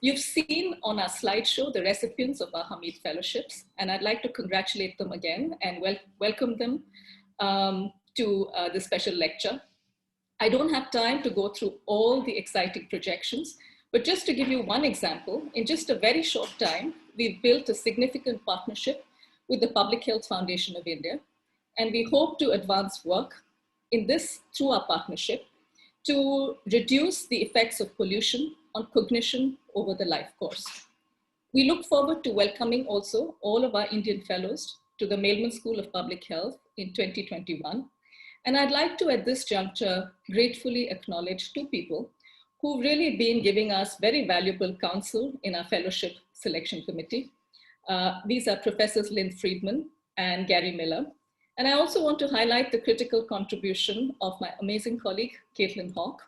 You've seen on our slideshow the recipients of our Hamid Fellowships, and I'd like to congratulate them again and welcome them to this special lecture. I don't have time to go through all the exciting projections, but just to give you one example, in just a very short time, we've built a significant partnership with the Public Health Foundation of India, and we hope to advance work in this through our partnership to reduce the effects of pollution on cognition over the life course. We look forward to welcoming also all of our Indian fellows to the Mailman School of Public Health in 2021. And I'd like to, at this juncture, gratefully acknowledge two people who've really been giving us very valuable counsel in our fellowship selection committee. These are Professors Lynn Friedman and Gary Miller. And I also want to highlight the critical contribution of my amazing colleague, Caitlin Hawk,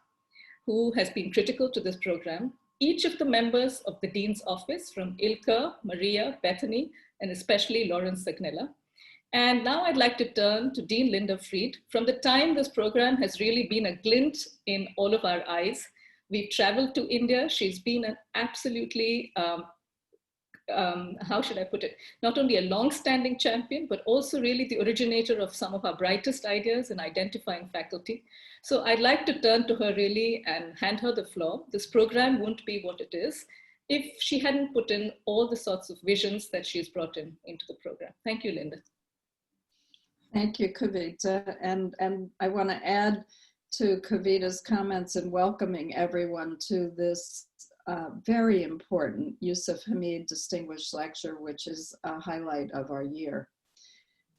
who has been critical to this program. Each of the members of the Dean's Office, from Ilka, Maria, Bethany, and especially Lawrence Sagnella. And now I'd like to turn to Dean Linda Fried. From the time this program has really been a glint in all of our eyes, we've traveled to India. She's been an absolutely, how should I put it, not only a long-standing champion, but also really the originator of some of our brightest ideas in identifying faculty. So I'd like to turn to her really and hand her the floor. This program wouldn't be what it is if she hadn't put in all the sorts of visions that she's brought in into the program. Thank you, Linda. Thank you, Kavita. And I want to add to Kavita's comments in welcoming everyone to this very important Yusuf Hamid Distinguished Lecture, which is a highlight of our year.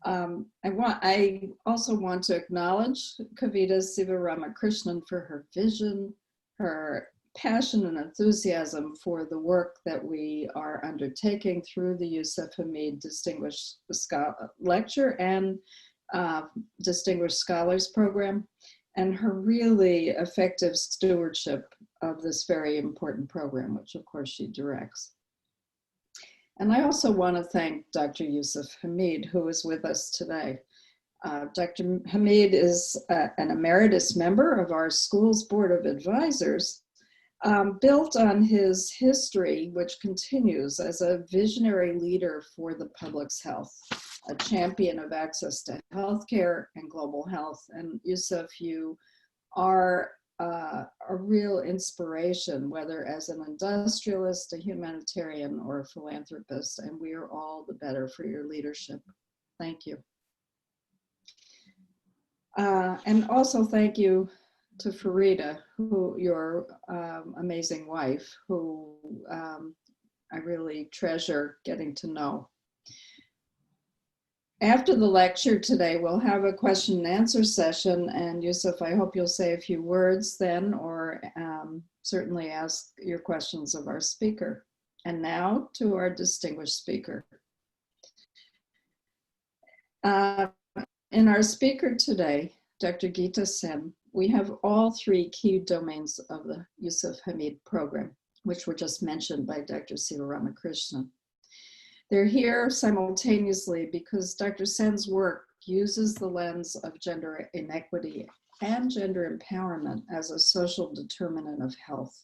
I also want to acknowledge Kavita Sivaramakrishnan for her vision, her passion and enthusiasm for the work that we are undertaking through the Yusuf Hamid Distinguished Lecture and Distinguished Scholars Program, and her really effective stewardship of this very important program, which of course she directs. And I also want to thank Dr. Yusuf Hamid, who is with us today. Dr. Hamid is an emeritus member of our school's Board of Advisors, built on his history, which continues as a visionary leader for the public's health, a champion of access to healthcare and global health. And Yusuf, you are a real inspiration, whether as an industrialist, a humanitarian, or a philanthropist, and we are all the better for your leadership. Thank you. And also thank you to Farida, your amazing wife, who I really treasure getting to know. After the lecture today, we'll have a question and answer session, and Yusuf, I hope you'll say a few words then, or certainly ask your questions of our speaker. And now to our distinguished speaker. In our speaker today, Dr. Geeta Sen, we have all three key domains of the Yusuf Hamid program, which were just mentioned by Dr. Sivaramakrishnan. They're here simultaneously because Dr. Sen's work uses the lens of gender inequity and gender empowerment as a social determinant of health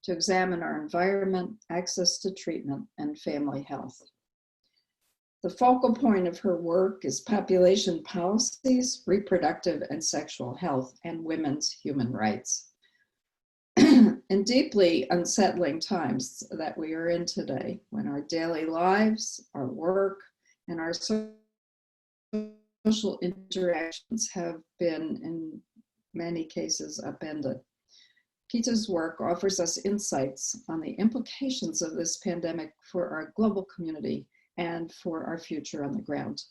to examine our environment, access to treatment, and family health. The focal point of her work is population policies, reproductive and sexual health, and women's human rights. In deeply unsettling times that we are in today, when our daily lives, our work, and our social interactions have been, in many cases, upended, Geeta's work offers us insights on the implications of this pandemic for our global community and for our future on the ground.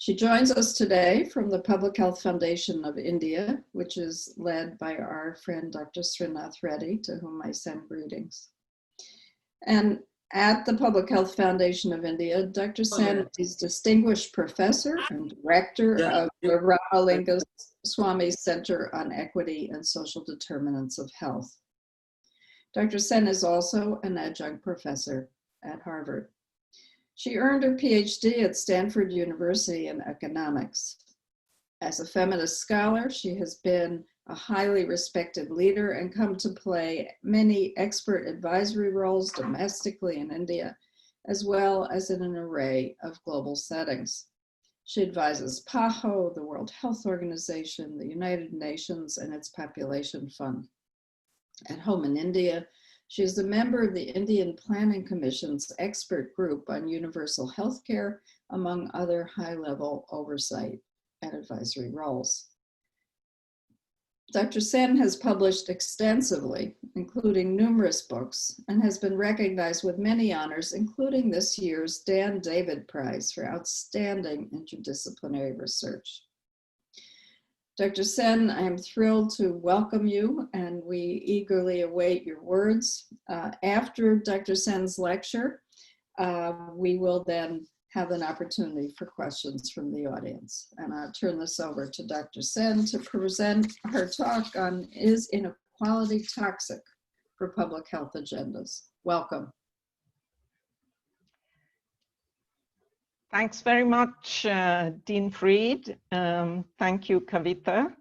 She joins us today from the Public Health Foundation of India, which is led by our friend Dr. Srinath Reddy, to whom I send greetings. And at the Public Health Foundation of India, Dr. Sen is Distinguished Professor and Director of the Ramalinga Swamy Center on Equity and Social Determinants of Health. Dr. Sen is also an adjunct professor at Harvard. She earned her PhD at Stanford University in economics. As a feminist scholar, she has been a highly respected leader, and come to play many expert advisory roles domestically in India, as well as in an array of global settings. She advises PAHO, the World Health Organization, the United Nations, and its Population Fund. At home in India, she is a member of the Indian Planning Commission's expert group on universal healthcare, among other high-level oversight and advisory roles. Dr. Sen has published extensively, including numerous books, and has been recognized with many honors, including this year's Dan David Prize for outstanding interdisciplinary research. Dr. Sen, I am thrilled to welcome you, and we eagerly await your words. After Dr. Sen's lecture, we will then have an opportunity for questions from the audience. And I'll turn this over to Dr. Sen to present her talk on Is Inequality Toxic for Public Health Agendas? Welcome. Thanks very much, Dean Freed. Thank you, Kavita.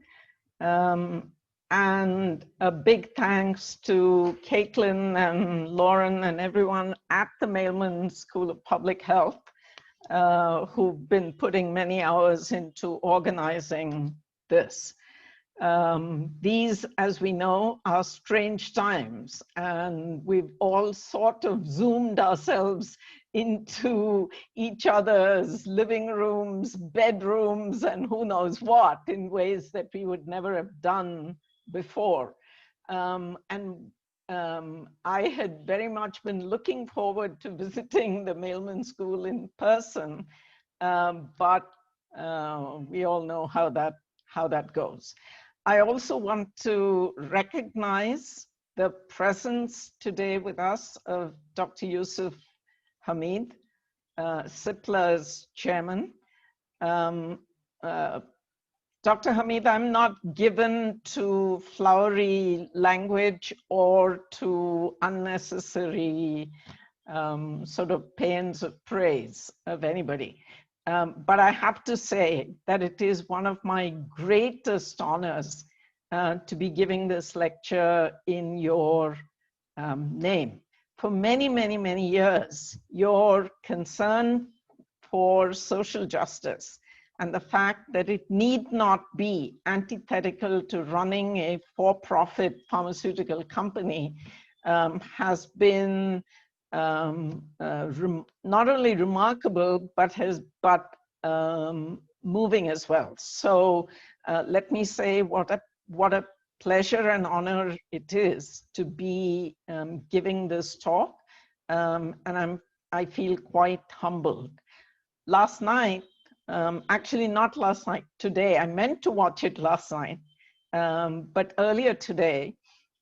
And a big thanks to Caitlin and Lauren and everyone at the Mailman School of Public Health who've been putting many hours into organizing this. These, as we know, are strange times, and we've all sort of zoomed ourselves into each other's living rooms, bedrooms, and who knows what in ways that we would never have done before. I had very much been looking forward to visiting the Mailman School in person, but we all know how that goes. I also want to recognize the presence today with us of Dr. Yusuf Hamid, CIPLA's chairman. Dr. Hamid, I'm not given to flowery language or to unnecessary sort of paeans of praise of anybody. But I have to say that it is one of my greatest honors to be giving this lecture in your name. For many, many, many years, your concern for social justice and the fact that it need not be antithetical to running a for-profit pharmaceutical company has been not only remarkable, but moving as well. So let me say what a pleasure and honor it is to be giving this talk, and I feel quite humbled. Last night, actually not last night, today, I meant to watch it last night, but earlier today,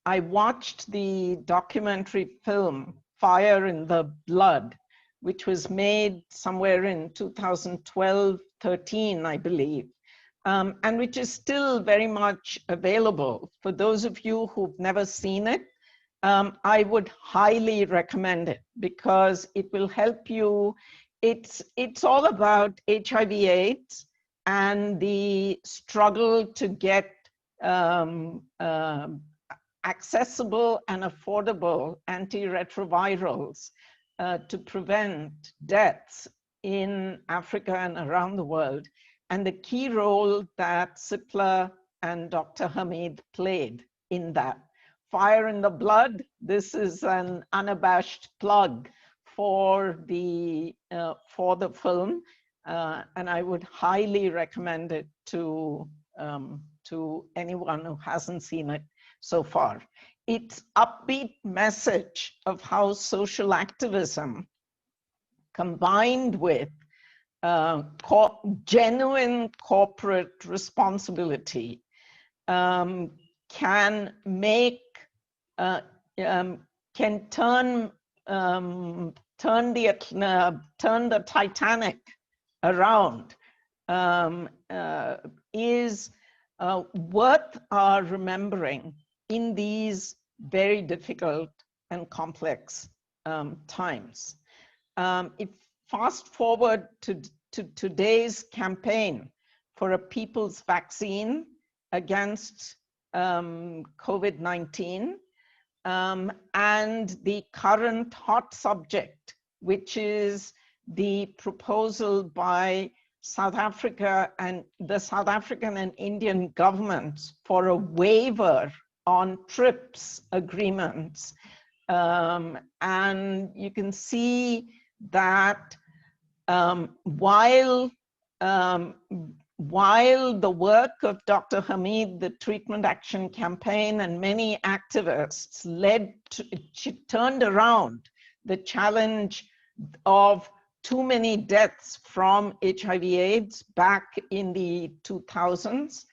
I watched the documentary film Fire in the Blood, which was made somewhere in 2012-13, I believe, and which is still very much available. For those of you who've never seen it, I would highly recommend it because it will help you. It's all about HIV/AIDS and the struggle to get accessible and affordable antiretrovirals to prevent deaths in Africa and around the world, and the key role that CIPLA and Dr. Hamid played in that. Fire in the Blood, this is an unabashed plug for the film, and I would highly recommend it to anyone who hasn't seen it so far. Its upbeat message of how social activism combined with genuine corporate responsibility can make, can turn the Titanic around, is worth our remembering in these very difficult and complex times. If fast forward to today's campaign for a people's vaccine against COVID-19 and the current hot subject, which is the proposal by South Africa and the South African and Indian governments for a waiver on TRIPS agreements. And you can see that while the work of Dr. Hameed, the Treatment Action Campaign, and many activists turned around the challenge of too many deaths from HIV/AIDS back in the 2000s,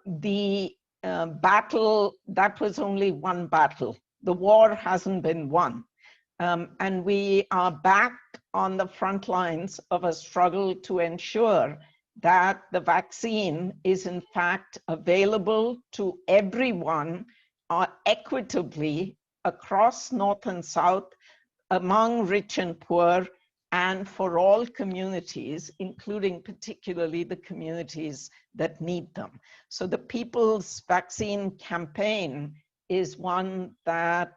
the battle, that was only one battle. The war hasn't been won. And we are back on the front lines of a struggle to ensure that the vaccine is in fact available to everyone equitably across North and South, among rich and poor, and for all communities, including particularly the communities that need them. So the People's Vaccine Campaign is one that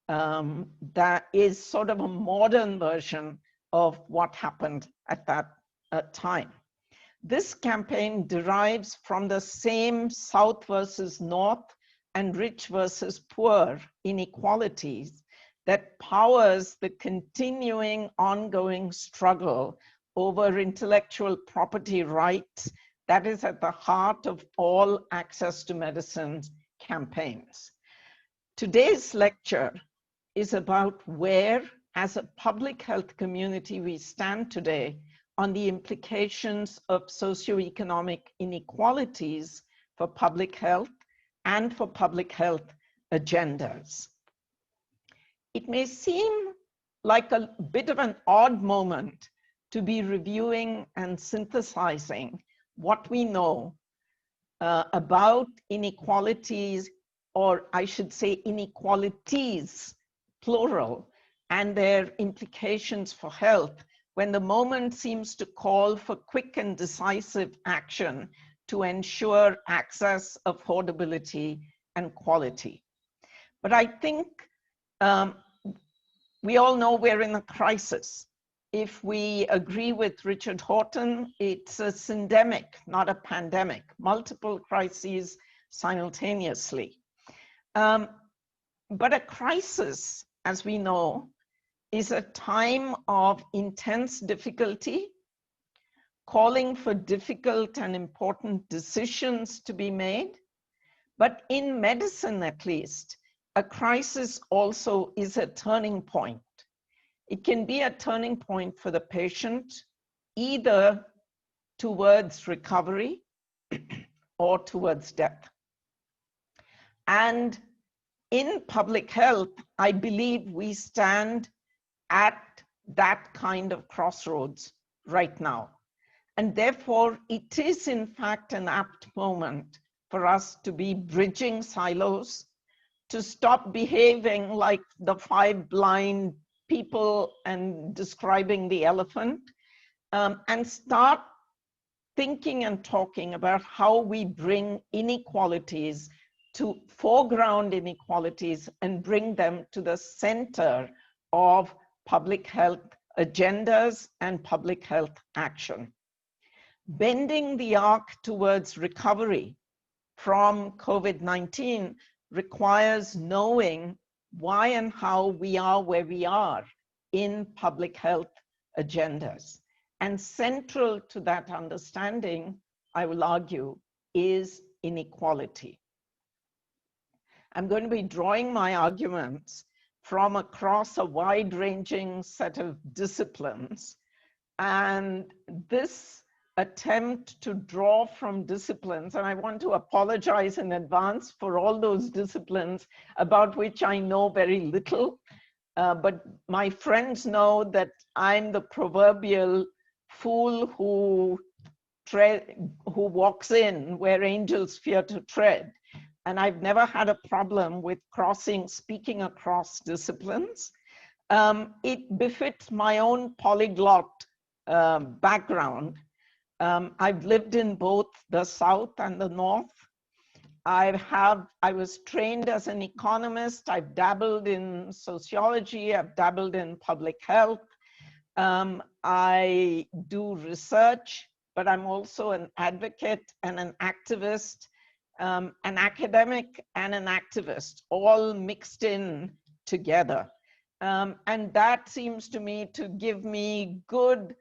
that is sort of a modern version of what happened at that time. This campaign derives from the same South versus North and rich versus poor inequalities that powers the continuing ongoing struggle over intellectual property rights that is at the heart of all access to medicine campaigns. Today's lecture is about where, as a public health community, we stand today on the implications of socioeconomic inequalities for public health and for public health agendas. It may seem like a bit of an odd moment to be reviewing and synthesizing what we know about inequalities, or I should say inequalities, plural, and their implications for health, when the moment seems to call for quick and decisive action to ensure access, affordability, and quality. But I think we all know we're in a crisis. If we agree with Richard Horton, it's a syndemic, not a pandemic, multiple crises simultaneously. But a crisis, as we know, is a time of intense difficulty, calling for difficult and important decisions to be made. But in medicine, at least, a crisis also is a turning point. It can be a turning point for the patient, either towards recovery or towards death. And in public health, I believe we stand at that kind of crossroads right now. And therefore, it is in fact an apt moment for us to be bridging silos, to stop behaving like the 5 blind people and describing the elephant, and start thinking and talking about how we bring inequalities to foreground inequalities and bring them to the center of public health agendas and public health action. Bending the arc towards recovery from COVID-19 requires knowing why and how we are where we are in public health agendas. And central to that understanding, I will argue, is inequality. I'm going to be drawing my arguments from across a wide-ranging set of disciplines. And this attempt to draw from disciplines, and I want to apologize in advance for all those disciplines about which I know very little, but my friends know that I'm the proverbial fool who walks in where angels fear to tread. And I've never had a problem with speaking across disciplines. It befits my own polyglot background. I've lived in both the South and the North. I was trained as an economist. I've dabbled in sociology. I've dabbled in public health. I do research, but I'm also an advocate and an activist, an academic and an activist, all mixed in together. And that seems to me to give me good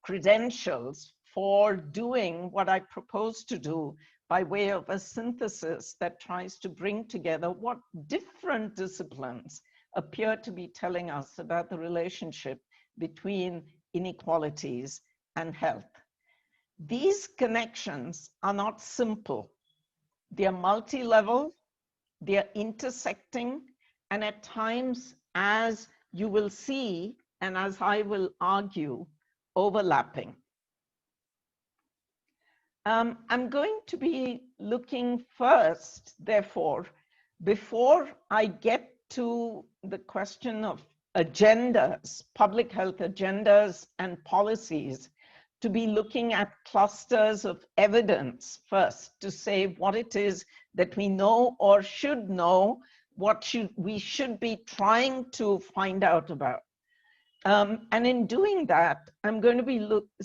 credentials for doing what I propose to do by way of a synthesis that tries to bring together what different disciplines appear to be telling us about the relationship between inequalities and health. These connections are not simple. They are multi-level, they are intersecting, and at times, as you will see, and as I will argue, overlapping. I'm going to be looking first, therefore, before I get to the question of agendas, public health agendas and policies, to be looking at clusters of evidence first, to say what it is that we know or should know, what we should be trying to find out about. And in doing that, I'm going to be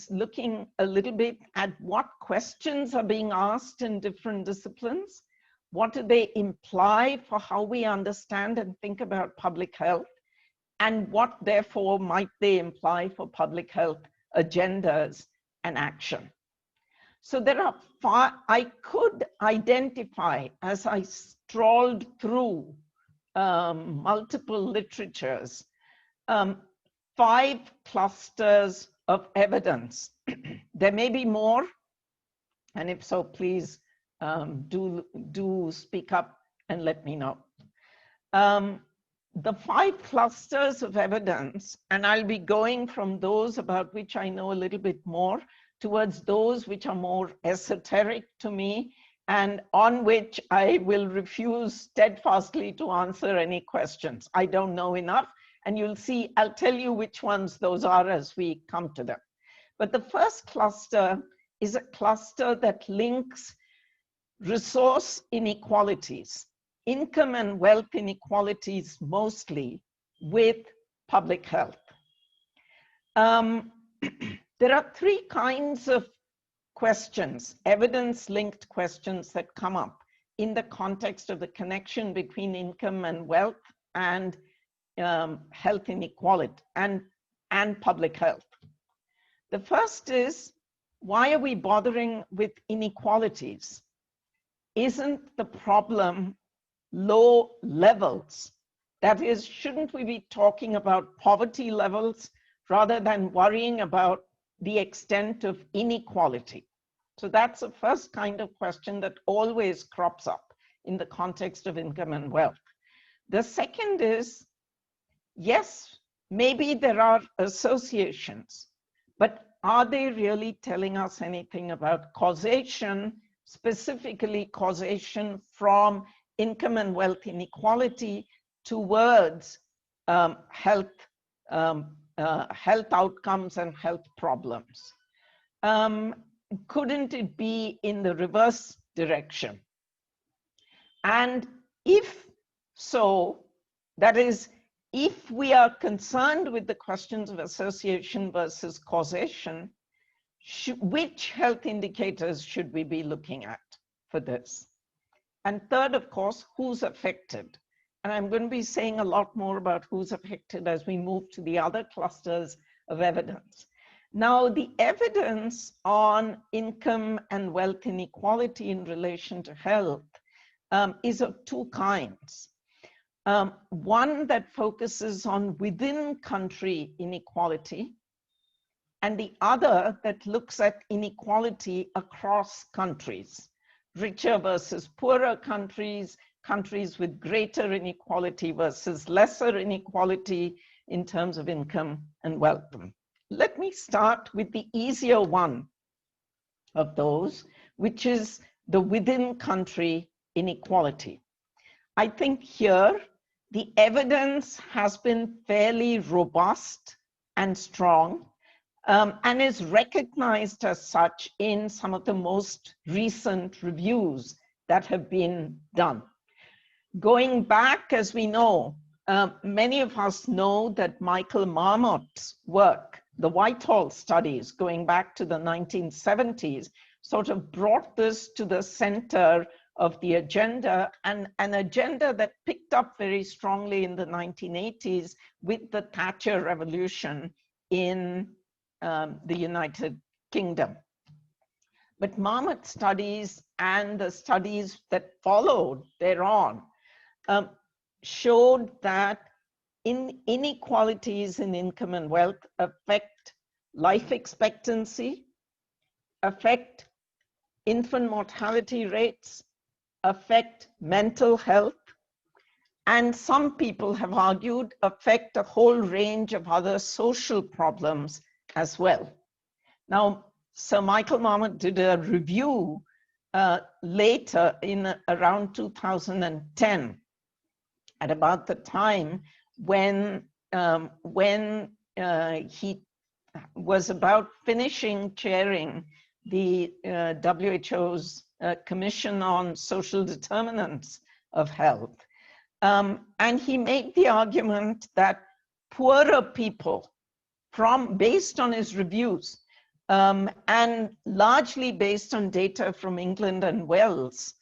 looking a little bit at what questions are being asked in different disciplines. What do they imply for how we understand and think about public health? And what, therefore, might they imply for public health agendas and action? So there are I could identify, as I strolled through multiple literatures, 5 clusters of evidence. There may be more, and if so, please do speak up and let me know. The 5 clusters of evidence, and I'll be going from those about which I know a little bit more towards those which are more esoteric to me and on which I will refuse steadfastly to answer any questions. I don't know enough. And you'll see, I'll tell you which ones those are as we come to them. But the first cluster is a cluster that links resource inequalities, income and wealth inequalities mostly, with public health. There are 3 kinds of questions, evidence-linked questions that come up in the context of the connection between income and wealth and health inequality and public health. The first is, why are we bothering with inequalities? Isn't the problem low levels? That is, shouldn't we be talking about poverty levels rather than worrying about the extent of inequality? So that's the first kind of question that always crops up in the context of income and wealth. The second is, yes, maybe there are associations, but are they really telling us anything about causation, specifically causation from income and wealth inequality towards health outcomes and health problems? Couldn't it be in the reverse direction? And if so, that is, if we are concerned with the questions of association versus causation, which health indicators should we be looking at for this? And third, of course, who's affected? And I'm going to be saying a lot more about who's affected as we move to the other clusters of evidence. Now, the evidence on income and wealth inequality in relation to health is of 2 kinds. One that focuses on within country inequality, and the other that looks at inequality across countries, richer versus poorer countries, countries with greater inequality versus lesser inequality in terms of income and wealth. Let me start with the easier one of those, which is the within country inequality. I think here the evidence has been fairly robust and strong. and is recognized as such in some of the most recent reviews that have been done. Going back, as we know, many of us know that Michael Marmot's work, the Whitehall studies, going back to the 1970s, sort of brought this to the center of the agenda, and an agenda that picked up very strongly in the 1980s with the Thatcher Revolution in the United Kingdom. But Marmot studies and the studies that followed thereon showed that inequalities in income and wealth affect life expectancy, affect infant mortality rates, affect mental health, and some people have argued affect a whole range of other social problems as well. Now, Sir Michael Marmot did a review later in around 2010, at about the time when he was about finishing chairing the WHO's Commission on Social Determinants of Health. And he made the argument that poorer people, based on his reviews, and largely based on data from England and Wales,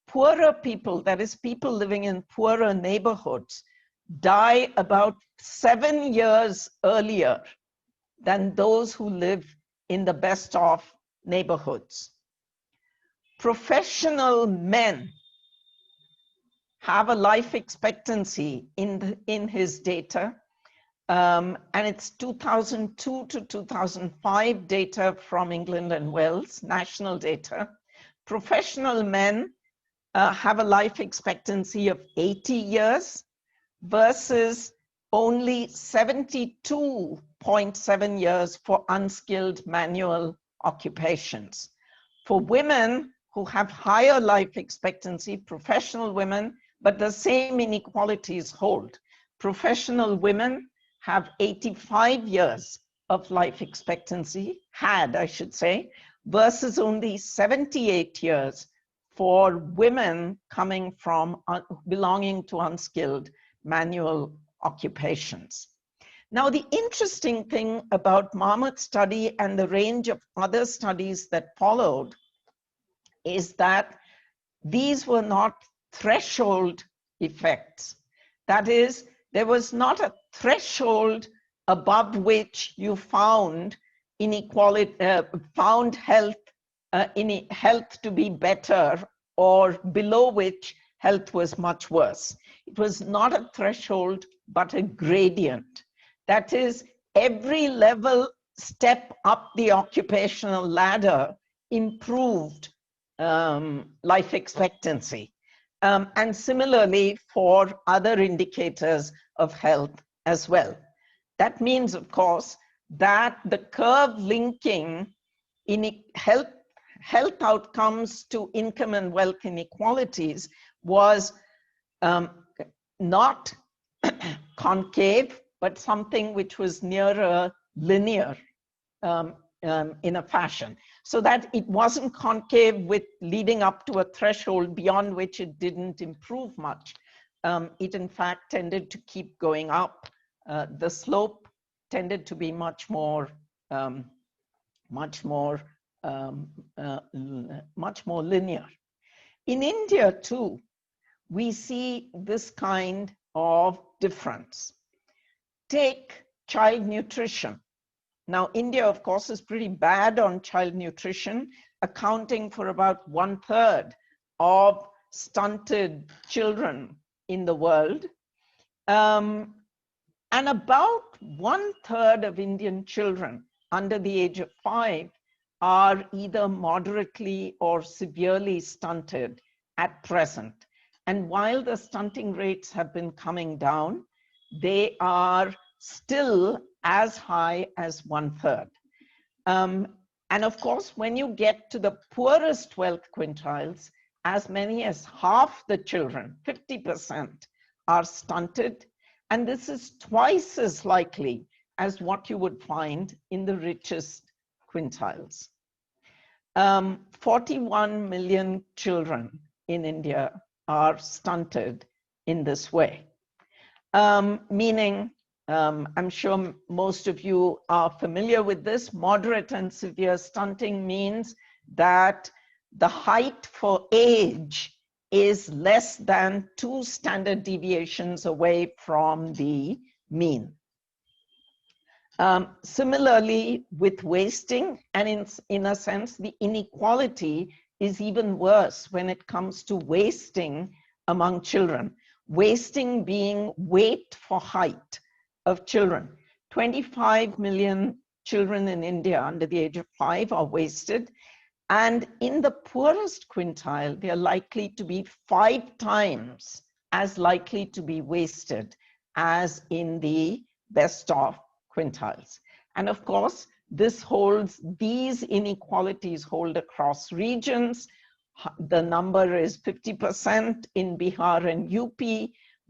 poorer people, that is people living in poorer neighborhoods, die about 7 years earlier than those who live in the best off neighborhoods. Professional men have a life expectancy in his data, and it's 2002 to 2005 data from England and Wales, national data. Professional men have a life expectancy of 80 years versus only 72.7 years for unskilled manual occupations. For women who have higher life expectancy, professional women, but the same inequalities hold. Professional women have 85 years of life expectancy, I should say, versus only 78 years for women coming from belonging to unskilled manual occupations. Now, the interesting thing about Marmot's study and the range of other studies that followed is that these were not threshold effects. That is, there was not a threshold above which you found inequality, found health to be better, or below which health was much worse. It was not a threshold, but a gradient. That is, every step up the occupational ladder improved life expectancy. And similarly for other indicators of health as well. That means, of course, that the curve linking health outcomes to income and wealth inequalities was not concave, but something which was nearer linear in a fashion, so that it wasn't concave with leading up to a threshold beyond which it didn't improve much. It in fact tended to keep going up. The slope tended to be much more linear. In India too, we see this kind of difference. Take child nutrition. Now, India, of course, is pretty bad on child nutrition, accounting for about 1/3 of stunted children in the world. And about 1/3 of Indian children under the age of 5 are either moderately or severely stunted at present. And while the stunting rates have been coming down, they are still as high as 1/3. And of course, when you get to the poorest wealth quintiles, as many as half the children, 50%, are stunted. And this is twice as likely as what you would find in the richest quintiles. 41 million children in India are stunted in this way, meaning, I'm sure most of you are familiar with this, moderate and severe stunting means that the height for age is less than 2 standard deviations away from the mean. Similarly, with wasting, and in a sense, the inequality is even worse when it comes to wasting among children. Wasting being weight for height of children. 25 million children in India under the age of 5 are wasted. And in the poorest quintile, they are likely to be 5 times as likely to be wasted as in the best of quintiles. And of course, these inequalities hold across regions. The number is 50% in Bihar and UP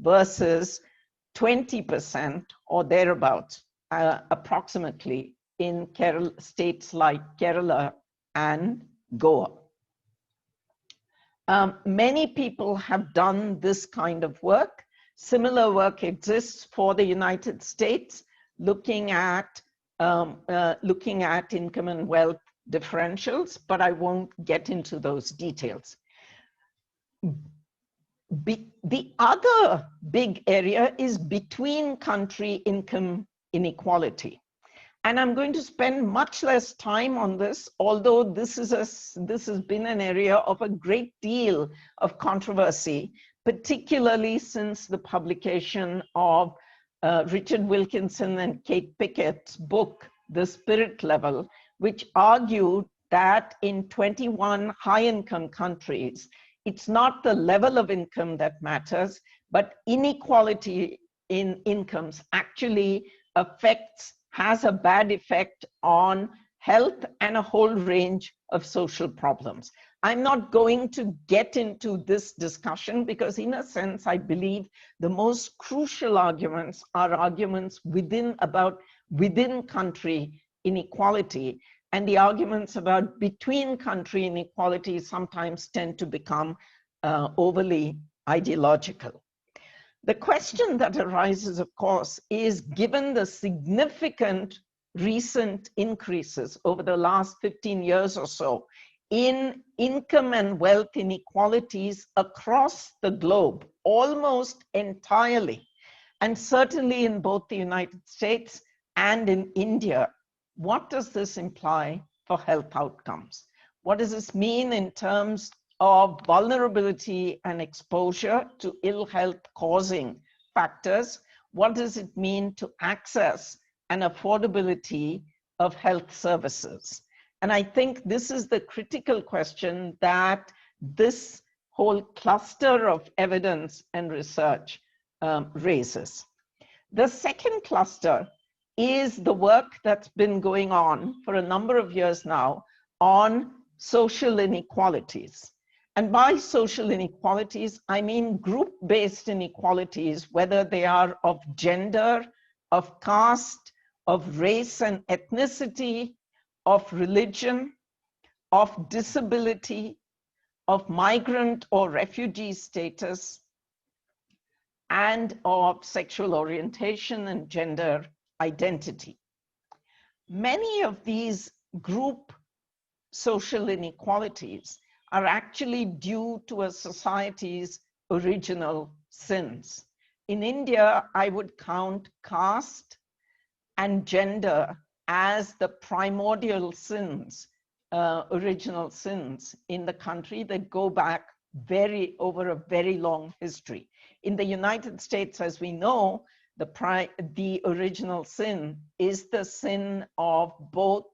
versus 20% or thereabouts, approximately in states like Kerala and Goa. Many people have done this kind of work. Similar work exists for the United States, looking at income and wealth differentials, but I won't get into those details. The other big area is between country income inequality. And I'm going to spend much less time on this, although this has been an area of a great deal of controversy, particularly since the publication of Richard Wilkinson and Kate Pickett's book, The Spirit Level, which argued that in 21 high-income countries, it's not the level of income that matters, but inequality in incomes actually has a bad effect on health and a whole range of social problems. I'm not going to get into this discussion because in a sense, I believe the most crucial arguments are arguments within country inequality, and the arguments about between country inequality sometimes tend to become overly ideological. The question that arises, of course, is given the significant recent increases over the last 15 years or so in income and wealth inequalities across the globe, almost entirely, and certainly in both the United States and in India, what does this imply for health outcomes? What does this mean in terms of vulnerability and exposure to ill health causing factors? What does it mean to access and affordability of health services? And I think this is the critical question that this whole cluster of evidence and research raises. The second cluster is the work that's been going on for a number of years now on social inequalities. And by social inequalities, I mean group-based inequalities, whether they are of gender, of caste, of race and ethnicity, of religion, of disability, of migrant or refugee status, and of sexual orientation and gender identity. Many of these group social inequalities are actually due to a society's original sins. In India, I would count caste and gender as the primordial sins, original sins in the country that go back over a very long history. In the United States, as we know, the original sin is the sin of both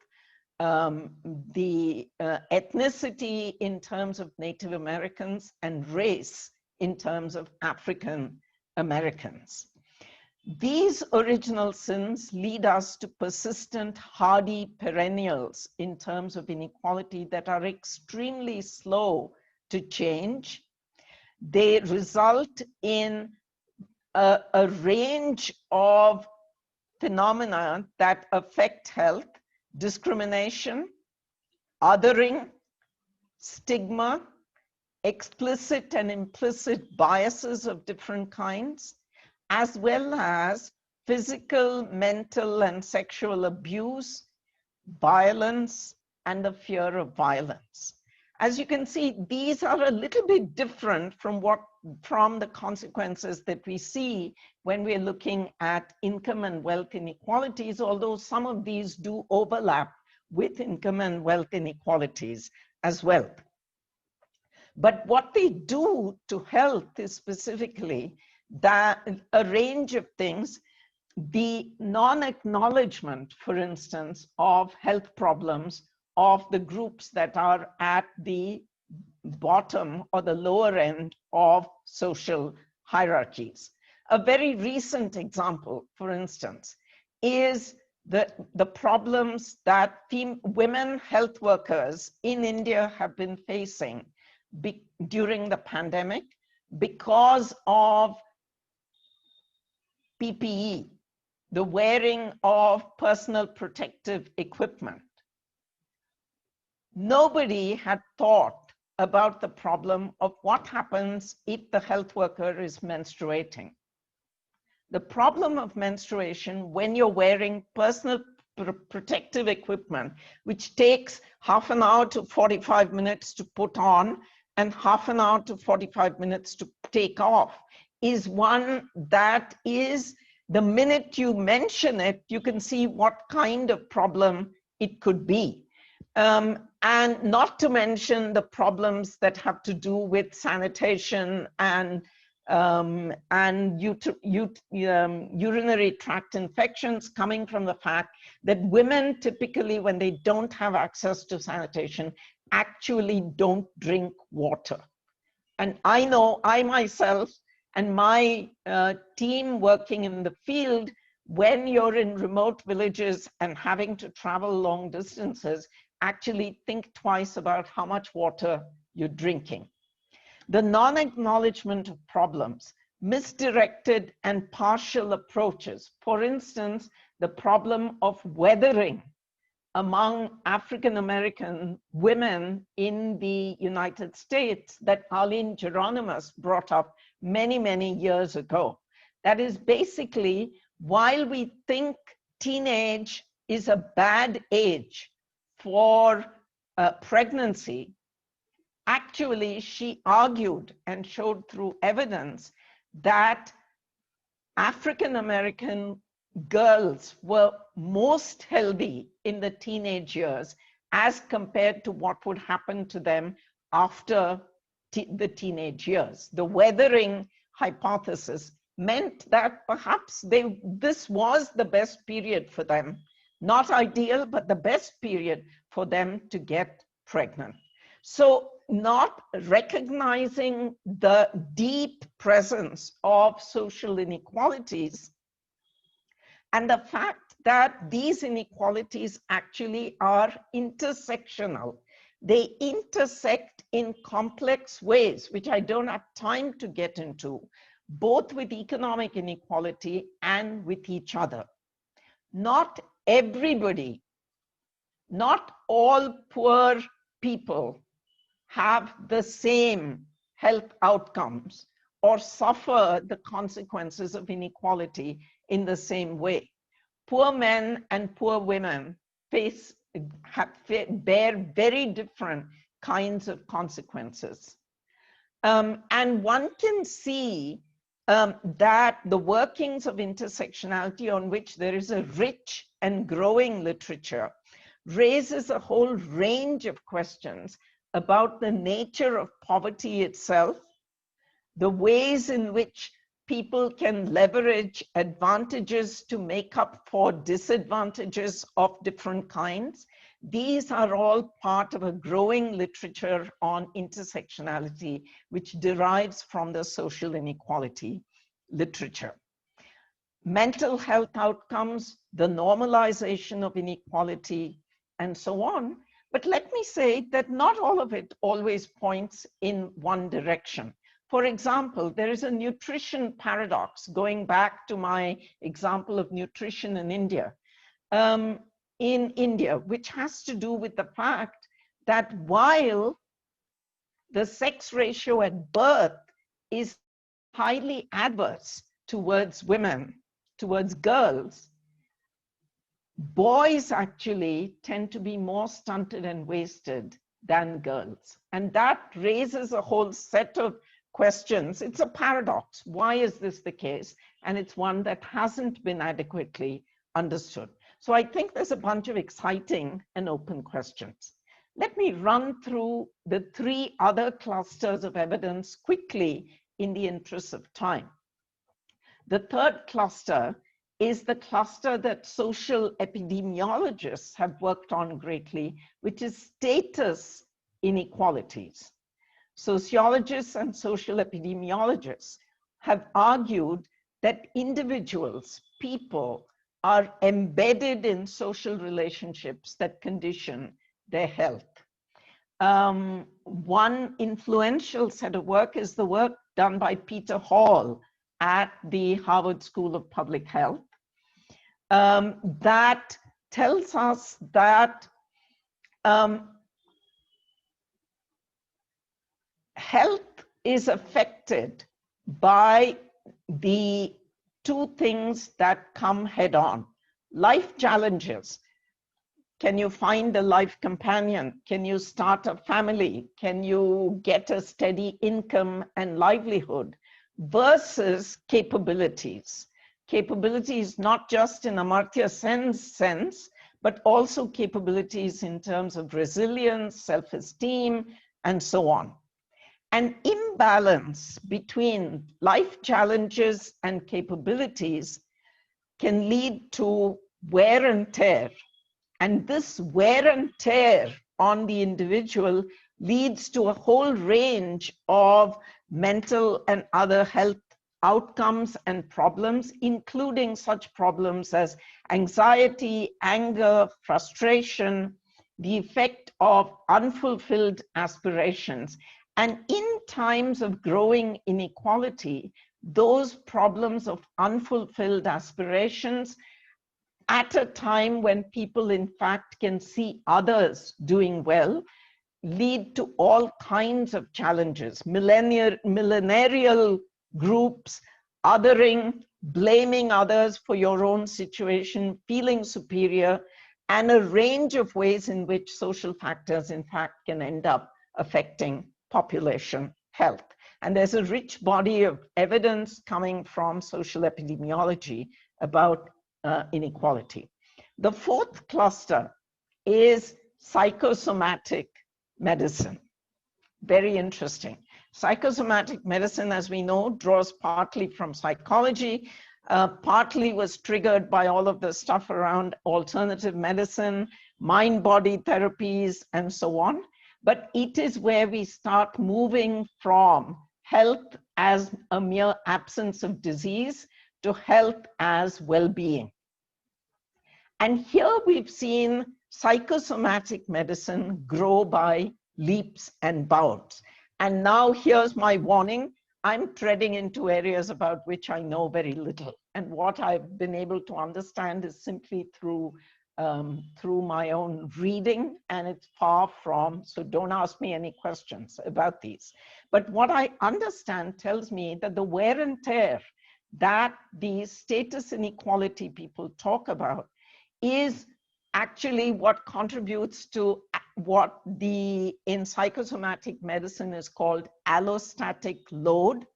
the ethnicity in terms of Native Americans and race in terms of African Americans. These original sins lead us to persistent, hardy perennials in terms of inequality that are extremely slow to change. They result in a range of phenomena that affect health: discrimination, othering, stigma, explicit and implicit biases of different kinds, as well as physical, mental, and sexual abuse, violence, and the fear of violence. As you can see, these are a little bit different from the consequences that we see when we're looking at income and wealth inequalities, although some of these do overlap with income and wealth inequalities as well. But what they do to health is specifically that a range of things. The non-acknowledgement, for instance, of health problems of the groups that are at the bottom or the lower end of social hierarchies. A very recent example, for instance, is the problems that women health workers in India have been facing during the pandemic because of PPE, the wearing of personal protective equipment. Nobody had thought about the problem of what happens if the health worker is menstruating. The problem of menstruation when you're wearing personal protective equipment, which takes half an hour to 45 minutes to put on and half an hour to 45 minutes to take off, is one that is, the minute you mention it, you can see what kind of problem it could be. And not to mention the problems that have to do with sanitation and urinary tract infections coming from the fact that women typically, when they don't have access to sanitation, actually don't drink water. And I know I myself and my team working in the field, when you're in remote villages and having to travel long distances, actually think twice about how much water you're drinking. The non-acknowledgement of problems, misdirected and partial approaches. For instance, the problem of weathering among African-American women in the United States that Arlene Geronimus brought up many, many years ago. That is basically, while we think teenage is a bad age for pregnancy, actually she argued and showed through evidence that African-American girls were most healthy in the teenage years as compared to what would happen to them after the teenage years. The weathering hypothesis meant that perhaps this was the best period for them. Not ideal, but the best period for them to get pregnant. So not recognizing the deep presence of social inequalities and the fact that these inequalities actually are intersectional. They intersect in complex ways, which I don't have time to get into, both with economic inequality and with each other. Not everybody, not all poor people have the same health outcomes or suffer the consequences of inequality in the same way. Poor men and poor women bear very different kinds of consequences. And one can see that the workings of intersectionality, on which there is a rich and growing literature, raises a whole range of questions about the nature of poverty itself, the ways in which people can leverage advantages to make up for disadvantages of different kinds. These are all part of a growing literature on intersectionality, which derives from the social inequality literature. Mental health outcomes, the normalization of inequality, and so on. But let me say that not all of it always points in one direction. For example, there is a nutrition paradox, going back to my example of nutrition in India, which has to do with the fact that while the sex ratio at birth is highly adverse towards women, towards girls, boys actually tend to be more stunted and wasted than girls. And that raises a whole set of questions. It's a paradox. Why is this the case? And it's one that hasn't been adequately understood. So I think there's a bunch of exciting and open questions. Let me run through the 3 other clusters of evidence quickly in the interest of time. The third cluster is the cluster that social epidemiologists have worked on greatly, which is status inequalities. Sociologists and social epidemiologists have argued that individuals, people, are embedded in social relationships that condition their health. One influential set of work is the work done by Peter Hall at the Harvard School of Public Health that tells us that health is affected by the 2 things that come head on. Life challenges. Can you find a life companion? Can you start a family? Can you get a steady income and livelihood? Versus capabilities. Capabilities not just in Amartya Sen's sense, but also capabilities in terms of resilience, self-esteem, and so on. An imbalance between life challenges and capabilities can lead to wear and tear. And this wear and tear on the individual leads to a whole range of mental and other health outcomes and problems, including such problems as anxiety, anger, frustration, the effect of unfulfilled aspirations. And in times of growing inequality, those problems of unfulfilled aspirations at a time when people in fact can see others doing well, lead to all kinds of challenges, millenarial groups, othering, blaming others for your own situation, feeling superior, and a range of ways in which social factors in fact can end up affecting population health. And there's a rich body of evidence coming from social epidemiology about inequality. The 4th cluster is psychosomatic medicine. Very interesting. Psychosomatic medicine, as we know, draws partly from psychology, partly was triggered by all of the stuff around alternative medicine, mind-body therapies, and so on. But it is where we start moving from health as a mere absence of disease to health as well-being. And here we've seen psychosomatic medicine grow by leaps and bounds. And now here's my warning. I'm treading into areas about which I know very little. And what I've been able to understand is simply through my own reading, and it's far from, so don't ask me any questions about these. But what I understand tells me that the wear and tear that the status inequality people talk about is actually what contributes to what in psychosomatic medicine is called allostatic load.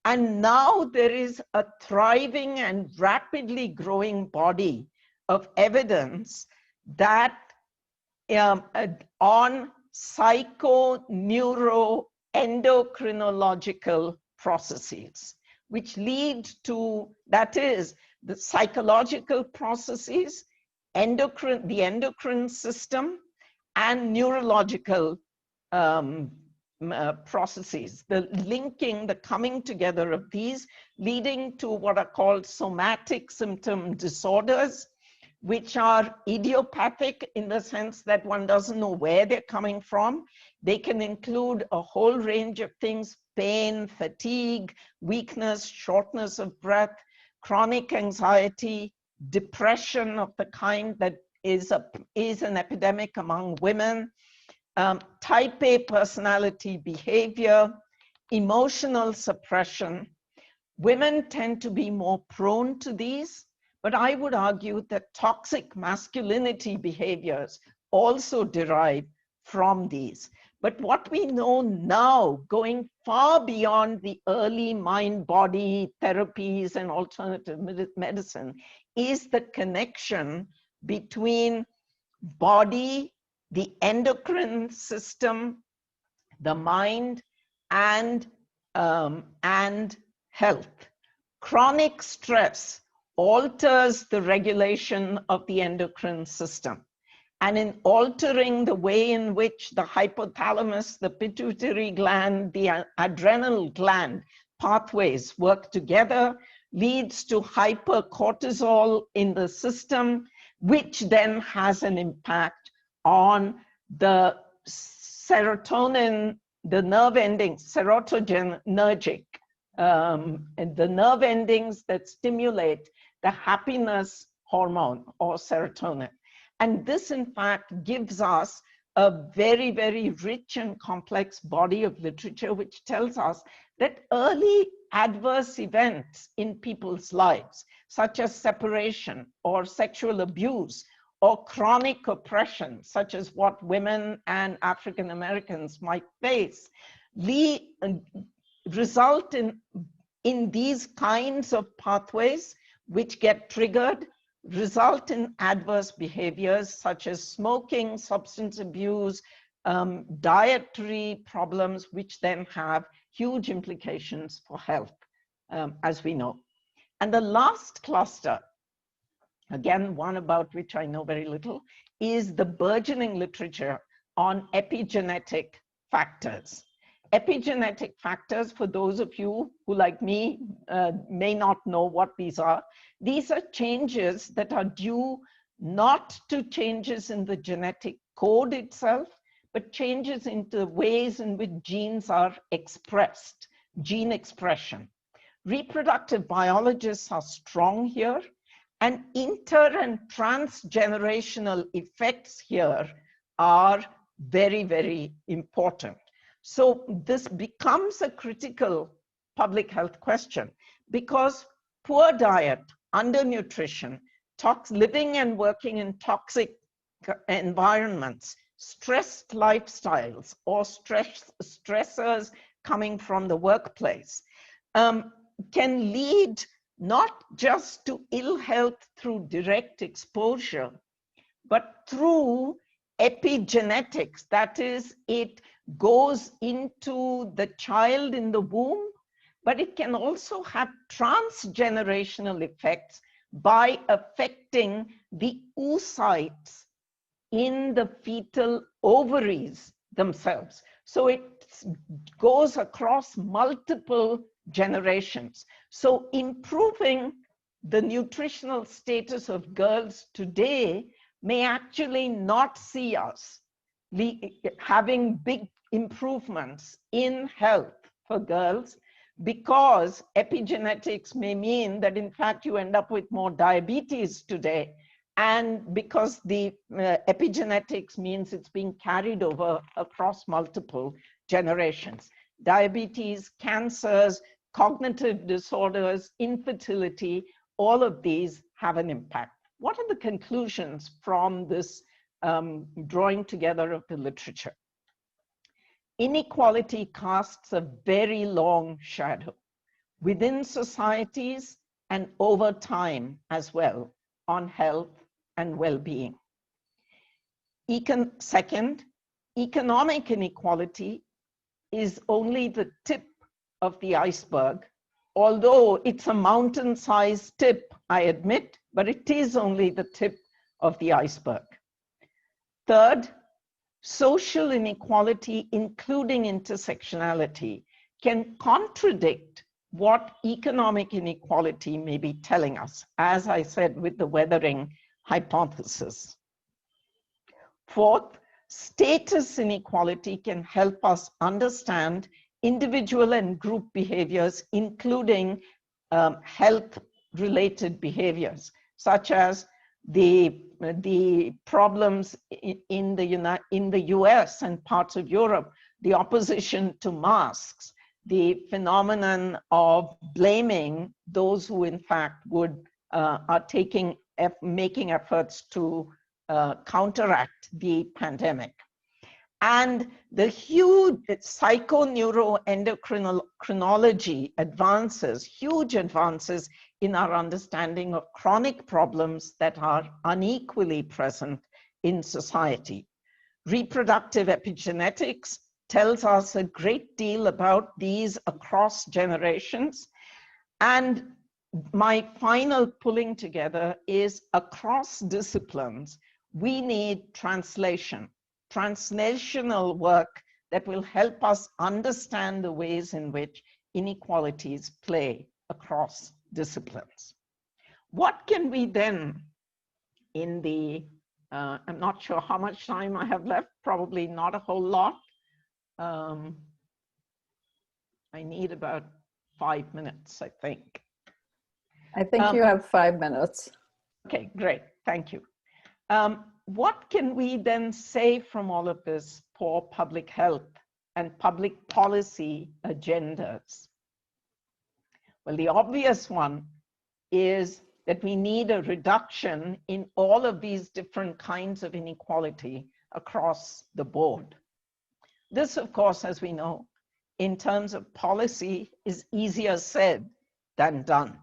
And now there is a thriving and rapidly growing body of evidence that on psychoneuroendocrinological processes, which lead to, that is, the psychological processes, the endocrine system, and neurological processes, the linking, the coming together of these, leading to what are called somatic symptom disorders, which are idiopathic in the sense that one doesn't know where they're coming from. They can include a whole range of things: pain, fatigue, weakness, shortness of breath, chronic anxiety, depression of the kind that is an epidemic among women, type A personality behavior, emotional suppression. Women tend to be more prone to these, but I would argue that toxic masculinity behaviors also derive from these. But what we know now, going far beyond the early mind-body therapies and alternative medicine, is the connection between body, the endocrine system, the mind, and health. Chronic stress alters the regulation of the endocrine system. And in altering the way in which the hypothalamus, the pituitary gland, the adrenal gland pathways work together, leads to hypercortisol in the system, which then has an impact on the serotonin, the nerve endings, serotonergic, and the nerve endings that stimulate the happiness hormone or serotonin. And this, in fact, gives us a very, very rich and complex body of literature, which tells us that early adverse events in people's lives, such as separation or sexual abuse or chronic oppression, such as what women and African Americans might face, result in these kinds of pathways which get triggered, result in adverse behaviors such as smoking, substance abuse, dietary problems, which then have huge implications for health, as we know. And the last cluster, again, one about which I know very little, is the burgeoning literature on epigenetic factors. Epigenetic factors, for those of you who, like me, may not know what these are changes that are due not to changes in the genetic code itself, but changes in the ways in which genes are expressed, gene expression. Reproductive biologists are strong here, and inter and transgenerational effects here are very, very important. So this becomes a critical public health question because poor diet, undernutrition, living and working in toxic environments, stressed lifestyles, or stressors coming from the workplace can lead not just to ill health through direct exposure, but through epigenetics. That is, it goes into the child in the womb, but it can also have transgenerational effects by affecting the oocytes in the fetal ovaries themselves. So it goes across multiple generations. So improving the nutritional status of girls today may actually not see us having big improvements in health for girls, because epigenetics may mean that in fact you end up with more diabetes today, and because the epigenetics means it's being carried over across multiple generations. Diabetes, cancers, cognitive disorders, infertility, all of these have an impact. What are the conclusions from this drawing together of the literature? Inequality casts a very long shadow within societies and over time as well on health and well-being. Second, economic inequality is only the tip of the iceberg, although it's a mountain-sized tip, I admit, but it is only the tip of the iceberg. Third, social inequality, including intersectionality, can contradict what economic inequality may be telling us, as I said with the weathering hypothesis. Fourth, status inequality can help us understand individual and group behaviors, including health-related behaviors, such as the problems in the US and parts of Europe, the opposition to masks, the phenomenon of blaming those who in fact are making efforts to counteract the pandemic. And the huge psychoneuroendocrinology advances, huge advances in our understanding of chronic problems that are unequally present in society. Reproductive epigenetics tells us a great deal about these across generations. And my final pulling together is across disciplines, we need translational work that will help us understand the ways in which inequalities play across disciplines. What can we then, in the, I'm not sure how much time I have left, probably not a whole lot. I need about 5 minutes, I think. I think you have 5 minutes. Okay, great, thank you. What can we then say from all of this for public health and public policy agendas? Well, the obvious one is that we need a reduction in all of these different kinds of inequality across the board. This, of course, as we know, in terms of policy is easier said than done.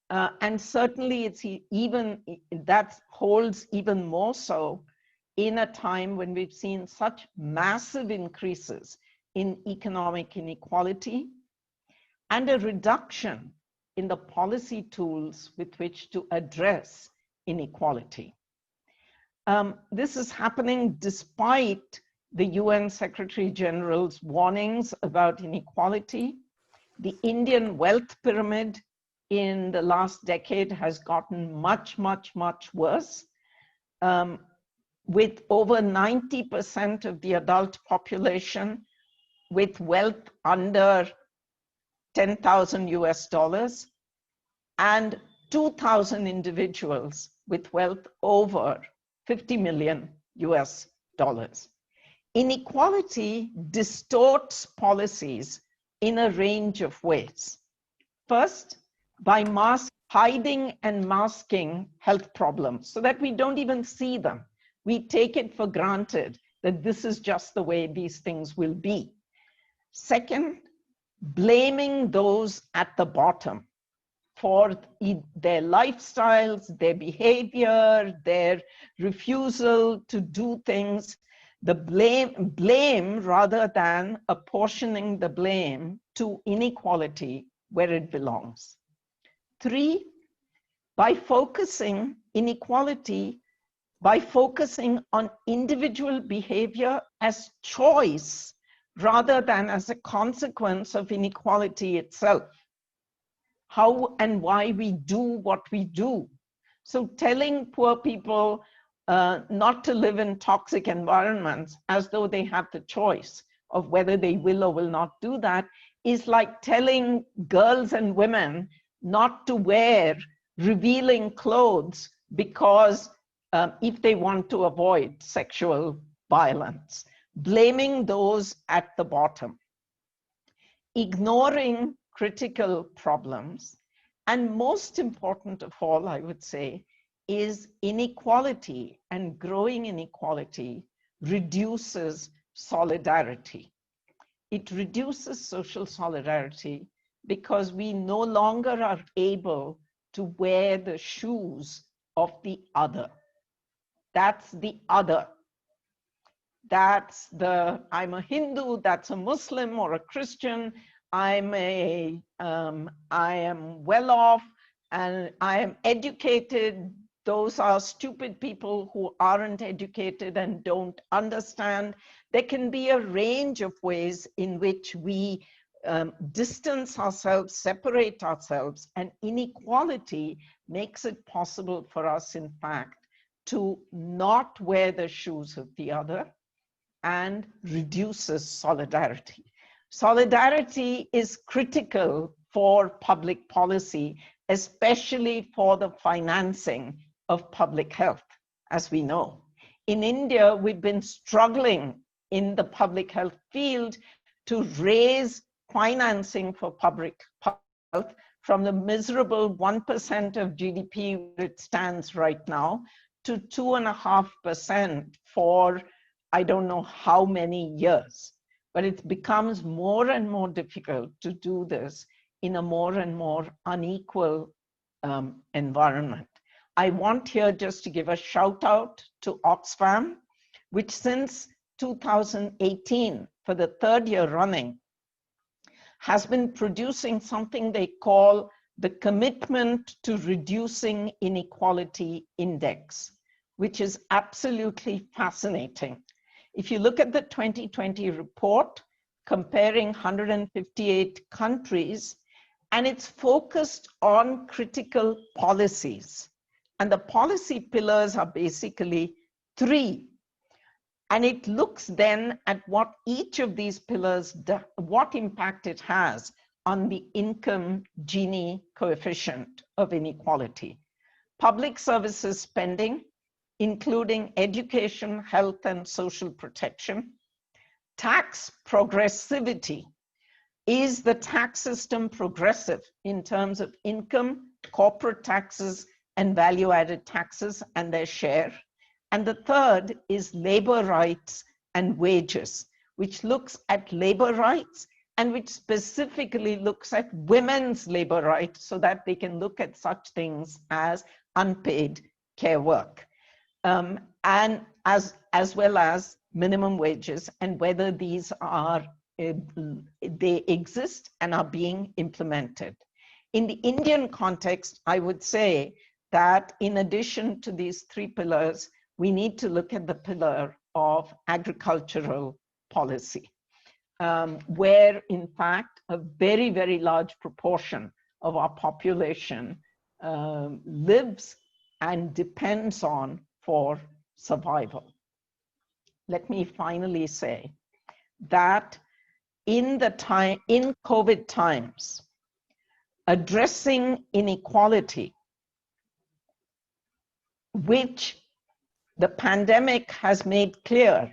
And certainly it's that holds even more so in a time when we've seen such massive increases in economic inequality and a reduction in the policy tools with which to address inequality. This is happening despite the UN Secretary General's warnings about inequality. The Indian wealth pyramid in the last decade has gotten much, much, much worse, with over 90% of the adult population with wealth under 10,000 US dollars and 2,000 individuals with wealth over 50 million US dollars. Inequality distorts policies in a range of ways. First, by hiding and masking health problems so that we don't even see them. We take it for granted that this is just the way these things will be. Second, blaming those at the bottom for their lifestyles, their behavior, their refusal to do things, the blame rather than apportioning the blame to inequality where it belongs. 3, by focusing on individual behavior as choice rather than as a consequence of inequality itself. How and why we do what we do. So telling poor people not to live in toxic environments as though they have the choice of whether they will or will not do that is like telling girls and women not to wear revealing clothes because if they want to avoid sexual violence, blaming those at the bottom, ignoring critical problems, and most important of all, I would say, is inequality, and growing inequality reduces solidarity. It reduces social solidarity because we no longer are able to wear the shoes of the other. That's the other. That's the, I'm a Hindu, that's a Muslim or a Christian, I am well off and I am educated. Those are stupid people who aren't educated and don't understand. There can be a range of ways in which we distance ourselves, separate ourselves, and inequality makes it possible for us, in fact, to not wear the shoes of the other and reduces solidarity. Solidarity is critical for public policy, especially for the financing of public health, as we know. In India, we've been struggling in the public health field to raise financing for public health from the miserable 1% of GDP where it stands right now to 2.5% for I don't know how many years. But it becomes more and more difficult to do this in a more and more unequal environment. I want here just to give a shout out to Oxfam, which since 2018, for the third year running, has been producing something they call the Commitment to Reducing Inequality Index, which is absolutely fascinating. If you look at the 2020 report, comparing 158 countries, and it's focused on critical policies. And the policy pillars are basically 3. And it looks then at what each of these pillars, what impact it has on the income Gini coefficient of inequality. Public services spending, including education, health, and social protection. Tax progressivity. Is the tax system progressive in terms of income, corporate taxes, and value-added taxes and their share? And the third is labor rights and wages, which looks at labor rights and which specifically looks at women's labor rights so that they can look at such things as unpaid care work. And as well as minimum wages and whether these are, they exist and are being implemented. In the Indian context, I would say that in addition to these 3 pillars, we need to look at the pillar of agricultural policy, where in fact, a very, very large proportion of our population lives and depends on for survival. Let me finally say that in COVID times, addressing inequality, which the pandemic has made clear,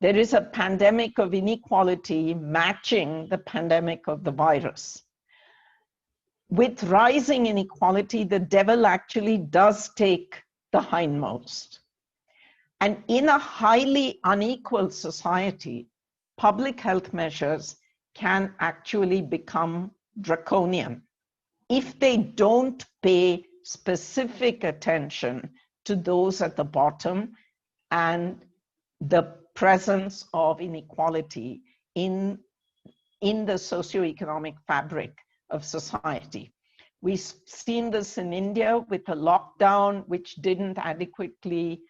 there is a pandemic of inequality matching the pandemic of the virus. With rising inequality, the devil actually does take the hindmost. And in a highly unequal society, public health measures can actually become draconian if they don't pay specific attention to those at the bottom and the presence of inequality in the socioeconomic fabric of society. We've seen this in India with a lockdown which didn't adequately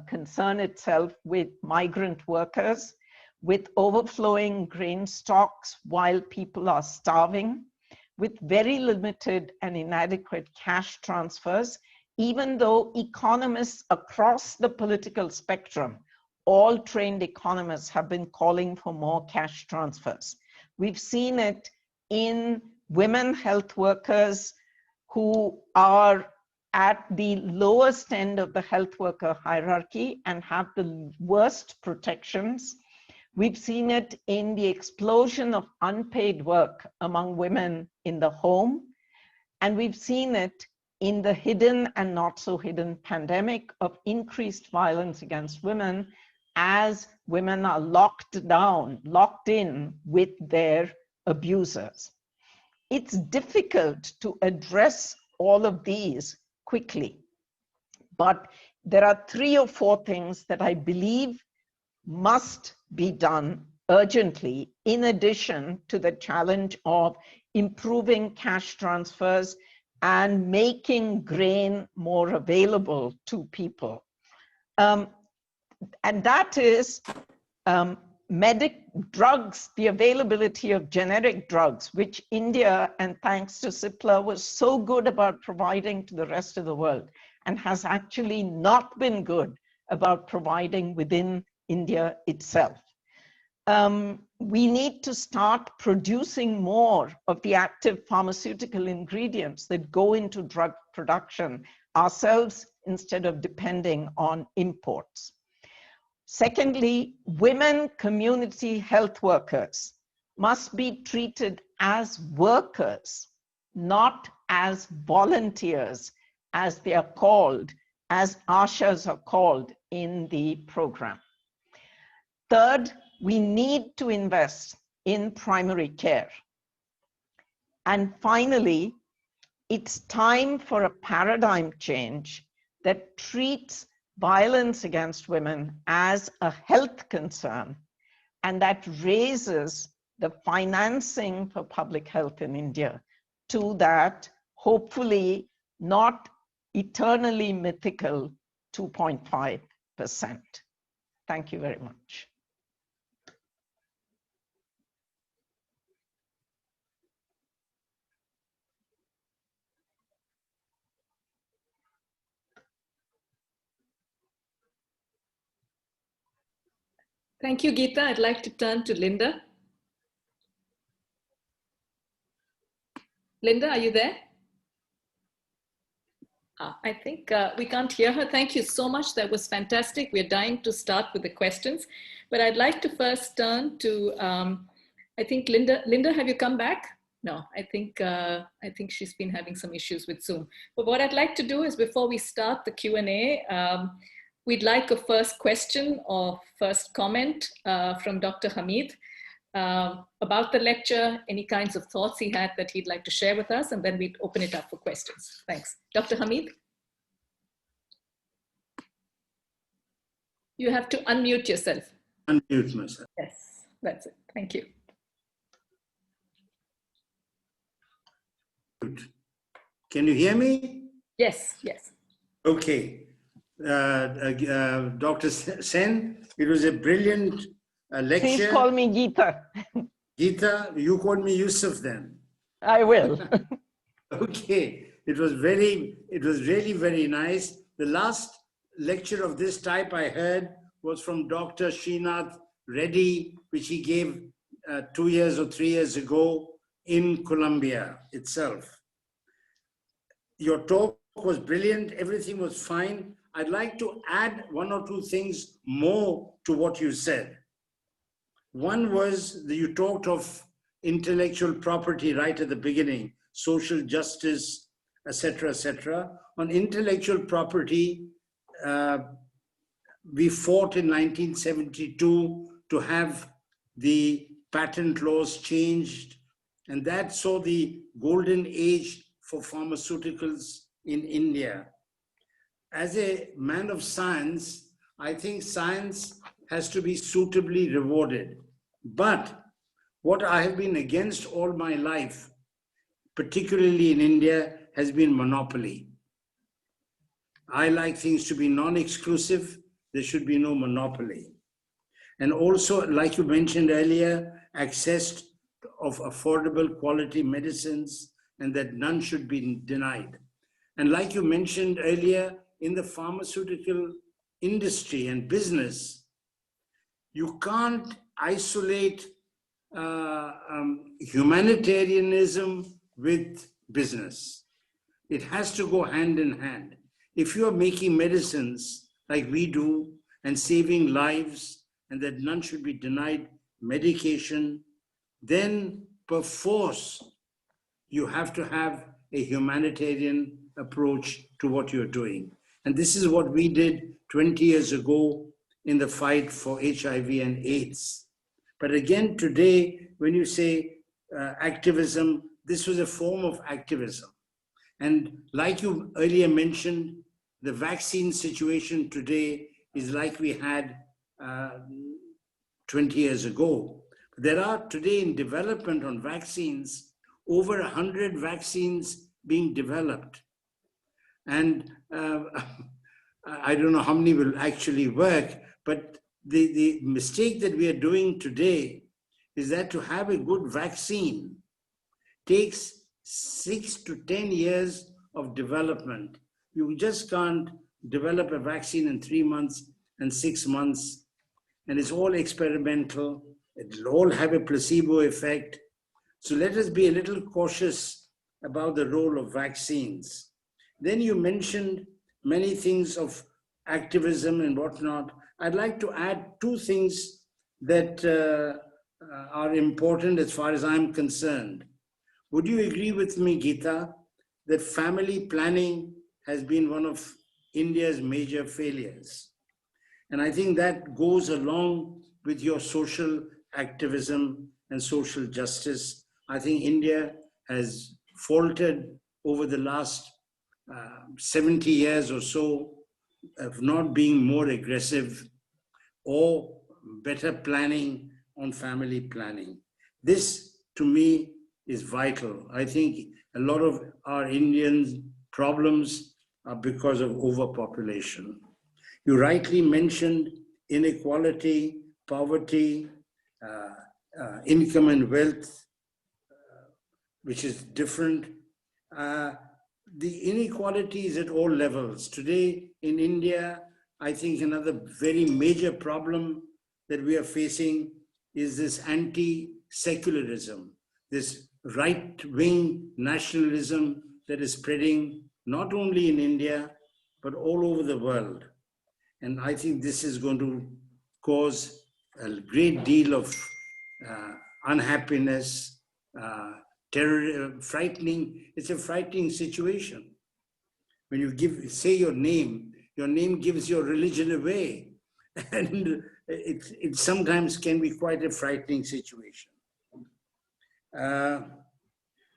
concern itself with migrant workers, with overflowing grain stocks while people are starving, with very limited and inadequate cash transfers, even though economists across the political spectrum, all trained economists, have been calling for more cash transfers. We've seen it in women health workers who are at the lowest end of the health worker hierarchy and have the worst protections. We've seen it in the explosion of unpaid work among women in the home. And we've seen it in the hidden and not so hidden pandemic of increased violence against women as women are locked in with their abusers. It's difficult to address all of these quickly, but there are 3 or 4 things that I believe must be done urgently, in addition to the challenge of improving cash transfers and making grain more available to people. And that is drugs, the availability of generic drugs, which India, and thanks to Cipla, was so good about providing to the rest of the world, and has actually not been good about providing within India itself. We need to start producing more of the active pharmaceutical ingredients that go into drug production ourselves instead of depending on imports. Secondly, women community health workers must be treated as workers, not as volunteers, as they are called, as ASHAs are called in the program. Third, we need to invest in primary care. And finally, it's time for a paradigm change that treats violence against women as a health concern, and that raises the financing for public health in India to that, hopefully not eternally mythical 2.5%. Thank you very much. Thank you, Geeta. I'd like to turn to Linda. Linda, are you there? I think we can't hear her. Thank you so much. That was fantastic. We're dying to start with the questions, but I'd like to first turn to, I think Linda. Linda, have you come back? No, I think she's been having some issues with Zoom. But what I'd like to do is, before we start the Q&A, we'd like a first question or first comment from Dr. Hamid about the lecture, any kinds of thoughts he had that he'd like to share with us, and then we'd open it up for questions. Thanks. Dr. Hamid? You have to unmute yourself. Unmute myself. Yes, that's it. Thank you. Good. Can you hear me? Yes, yes. Okay. Dr. Sen, it was a brilliant lecture. Please call me Geeta. Geeta, you called me Yusuf then. I will. Okay. It was really very nice. The last lecture of this type I heard was from Dr. Srinath Reddy, which he gave 2 years or 3 years ago in Colombia itself. Your talk was brilliant. Everything was fine. I'd like to add 1 or 2 things more to what you said. One was that you talked of intellectual property right at the beginning, social justice, etc., etc. On intellectual property, we fought in 1972 to have the patent laws changed, and that saw the golden age for pharmaceuticals in India. As a man of science, I think science has to be suitably rewarded. But what I have been against all my life, particularly in India, has been monopoly. I like things to be non-exclusive. There should be no monopoly. And also, like you mentioned earlier, access of affordable quality medicines, and that none should be denied. And like you mentioned earlier, in the pharmaceutical industry and business, you can't isolate humanitarianism with business. It has to go hand in hand. If you are making medicines like we do and saving lives, and that none should be denied medication, then perforce you have to have a humanitarian approach to what you're doing. And this is what we did 20 years ago in the fight for HIV and AIDS. But again, today, when you say activism, this was a form of activism. And like you earlier mentioned, the vaccine situation today is like we had 20 years ago. There are today in development on vaccines, over 100 vaccines being developed. And I don't know how many will actually work, but the mistake that we are doing today is that to have a good vaccine takes 6 to 10 years of development. You just can't develop a vaccine in 3 months and 6 months, and it's all experimental. It'll all have a placebo effect. So let us be a little cautious about the role of vaccines. Then you mentioned many things of activism and whatnot. I'd like to add 2 things that are important as far as I'm concerned. Would you agree with me, Geeta, that family planning has been one of India's major failures? And I think that goes along with your social activism and social justice. I think India has faltered over the last 70 years or so of not being more aggressive or better planning on family planning. This, to me, is vital. I think a lot of our Indian problems are because of overpopulation. You rightly mentioned inequality, poverty, income and wealth, which is different. The inequality is at all levels. Today in India, I think another very major problem that we are facing is this anti-secularism, this right-wing nationalism that is spreading not only in India, but all over the world. And I think this is going to cause a great deal of unhappiness, terror, frightening. It's a frightening situation. When you say your name gives your religion away. And it sometimes can be quite a frightening situation.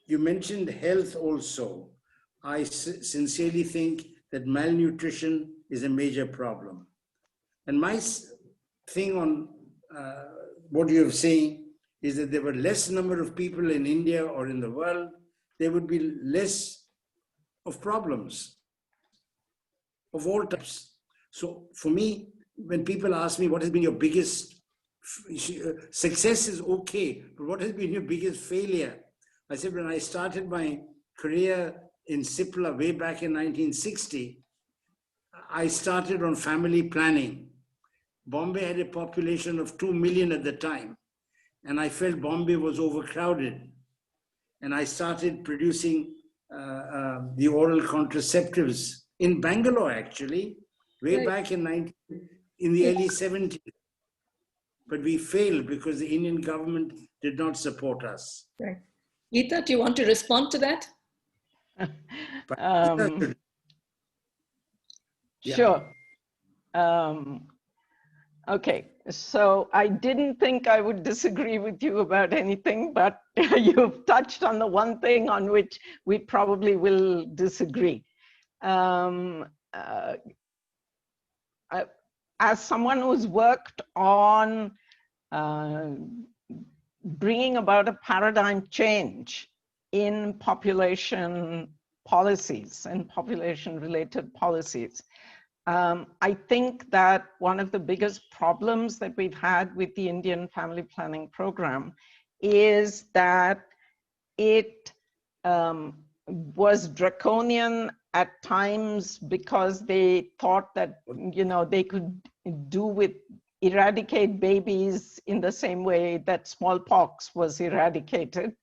You mentioned health also. I sincerely think that malnutrition is a major problem. And my thing on what you're saying is that there were less number of people in India or in the world, there would be less of problems of all types. So for me, when people ask me what has been your biggest success is okay, but what has been your biggest failure? I said, when I started my career in CIPLA way back in 1960, I started on family planning. Bombay had a population of 2 million at the time, and I felt Bombay was overcrowded. And I started producing the oral contraceptives in Bangalore, actually, way back in the early 70s. But we failed because the Indian government did not support us. Right. Geeta, do you want to respond to that? Sure. Okay, so I didn't think I would disagree with you about anything, but you've touched on the one thing on which we probably will disagree. As someone who's worked on bringing about a paradigm change in population policies and population-related policies, I think that one of the biggest problems that we've had with the Indian family planning program is that it was draconian at times because they thought that, you know, they could eradicate babies in the same way that smallpox was eradicated.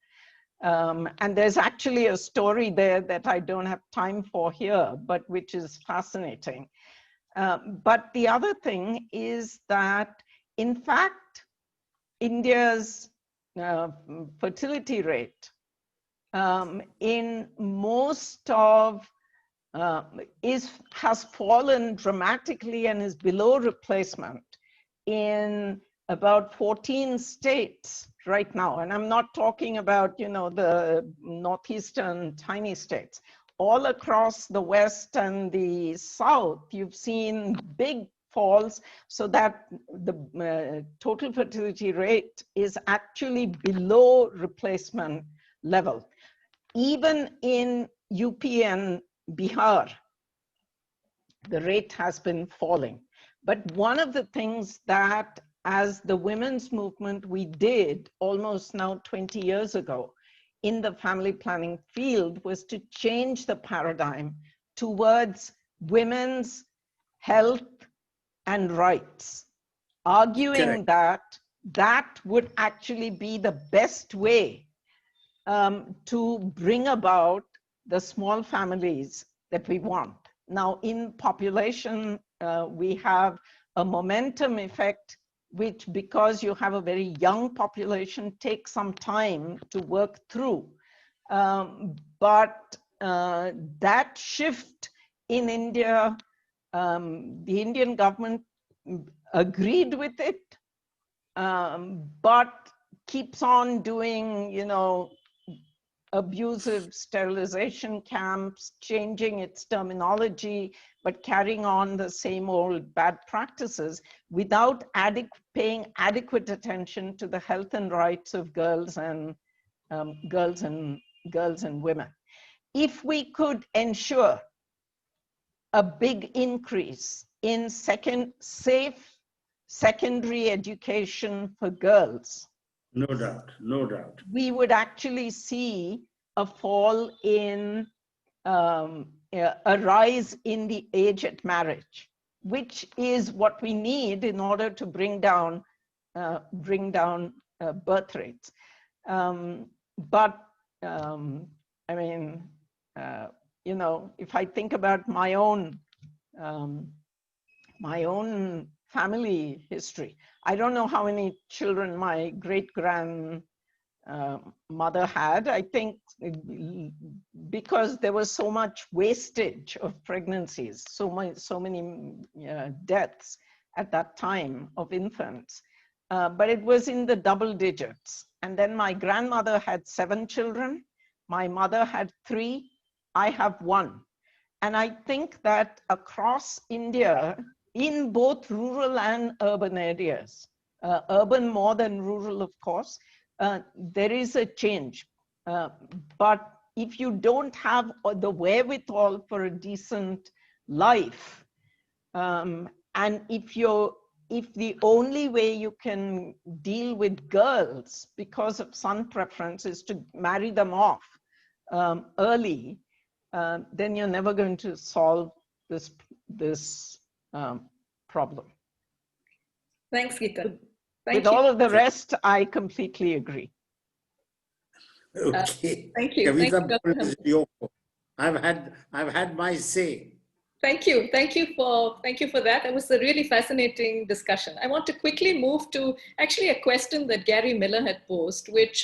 And there's actually a story there that I don't have time for here, but which is fascinating. But the other thing is that, in fact, India's fertility rate in most of has fallen dramatically and is below replacement in about 14 states right now. And I'm not talking about, you know, the northeastern tiny states. All across the West and the South, you've seen big falls, so that the total fertility rate is actually below replacement level. Even in UP and Bihar, the rate has been falling. But one of the things that as the women's movement we did almost now 20 years ago in the family planning field was to change the paradigm towards women's health and rights, arguing that that would actually be the best way to bring about the small families that we want. Now, in population, we have a momentum effect, which, because you have a very young population, takes some time to work through. But that shift in India, the Indian government agreed with it, but keeps on doing, you know, abusive sterilization camps, changing its terminology, but carrying on the same old bad practices without paying adequate attention to the health and rights of girls and women. If we could ensure a big increase in safe secondary education for girls, no doubt, no doubt, we would actually see a fall in, a rise in the age at marriage, which is what we need in order to bring down birth rates. I mean, you know, if I think about my own family history, I don't know how many children my great-grandmother had. I think because there was so much wastage of pregnancies, so many deaths at that time of infants, but it was in the double digits. And then my grandmother had 7 children. My mother had 3. I have 1. And I think that across India, in both rural and urban areas, urban more than rural, of course, there is a change. But if you don't have the wherewithal for a decent life, and if the only way you can deal with girls because of son preference is to marry them off early, then you're never going to solve this problem. Thanks, Geeta. With all of the rest, I completely agree. okay. Thank you. Kavita, I've had my say. Thank you for that. It was a really fascinating discussion. I want to quickly move to actually a question that Gary Miller had posed, which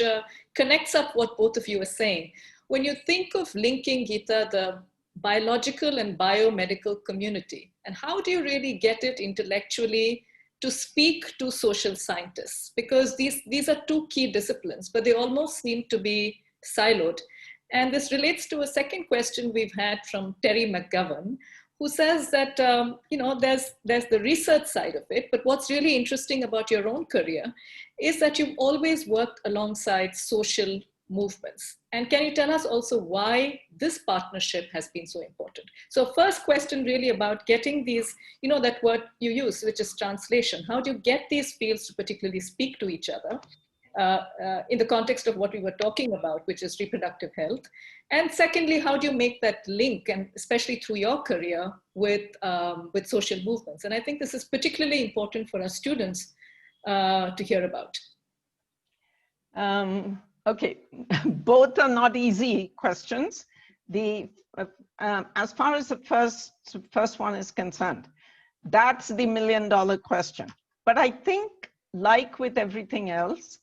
connects up what both of you are saying. When you think of linking, Geeta, the biological and biomedical community, and how do you really get it intellectually to speak to social scientists? Because these are 2 key disciplines, but they almost seem to be siloed. And this relates to a second question we've had from Terry McGovern, who says that, you know, there's the research side of it, but what's really interesting about your own career is that you've always worked alongside social movements. And can you tell us also why this partnership has been so important? So first question really about getting these, you know, that word you use, which is translation. How do you get these fields to particularly speak to each other in the context of what we were talking about, which is reproductive health? And secondly, how do you make that link, and especially through your career, with social movements? And I think this is particularly important for our students to hear about. Okay, both are not easy questions. As far as the first one is concerned, that's the $1 million question. But I think, like with everything else,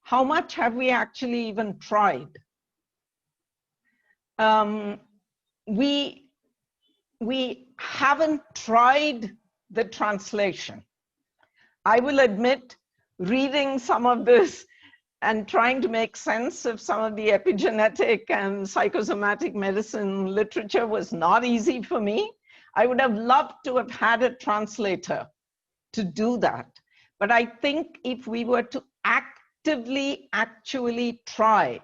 how much have we actually even tried? We haven't tried the translation. I will admit, reading some of this and trying to make sense of some of the epigenetic and psychosomatic medicine literature was not easy for me. I would have loved to have had a translator to do that. But I think if we were to actively actually try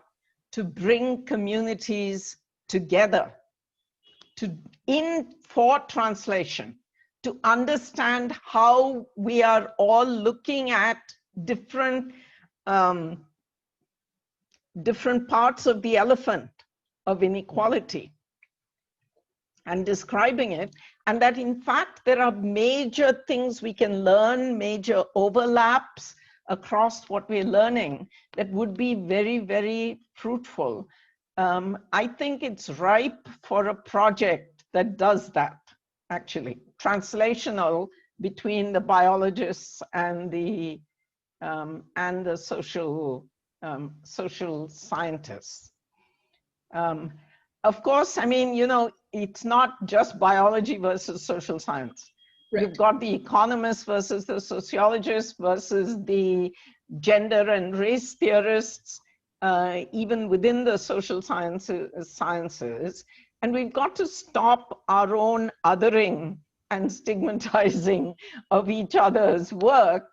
to bring communities together for translation, to understand how we are all looking at different different parts of the elephant of inequality and describing it, and that in fact there are major things we can learn, major overlaps across what we're learning that would be very, very fruitful. I think it's ripe for a project that does that, actually, translational between the biologists and the social scientists. Of course, I mean, you know, it's not just biology versus social science. Right. You've got the economists versus the sociologists versus the gender and race theorists, even within the social sciences. And we've got to stop our own othering and stigmatizing of each other's work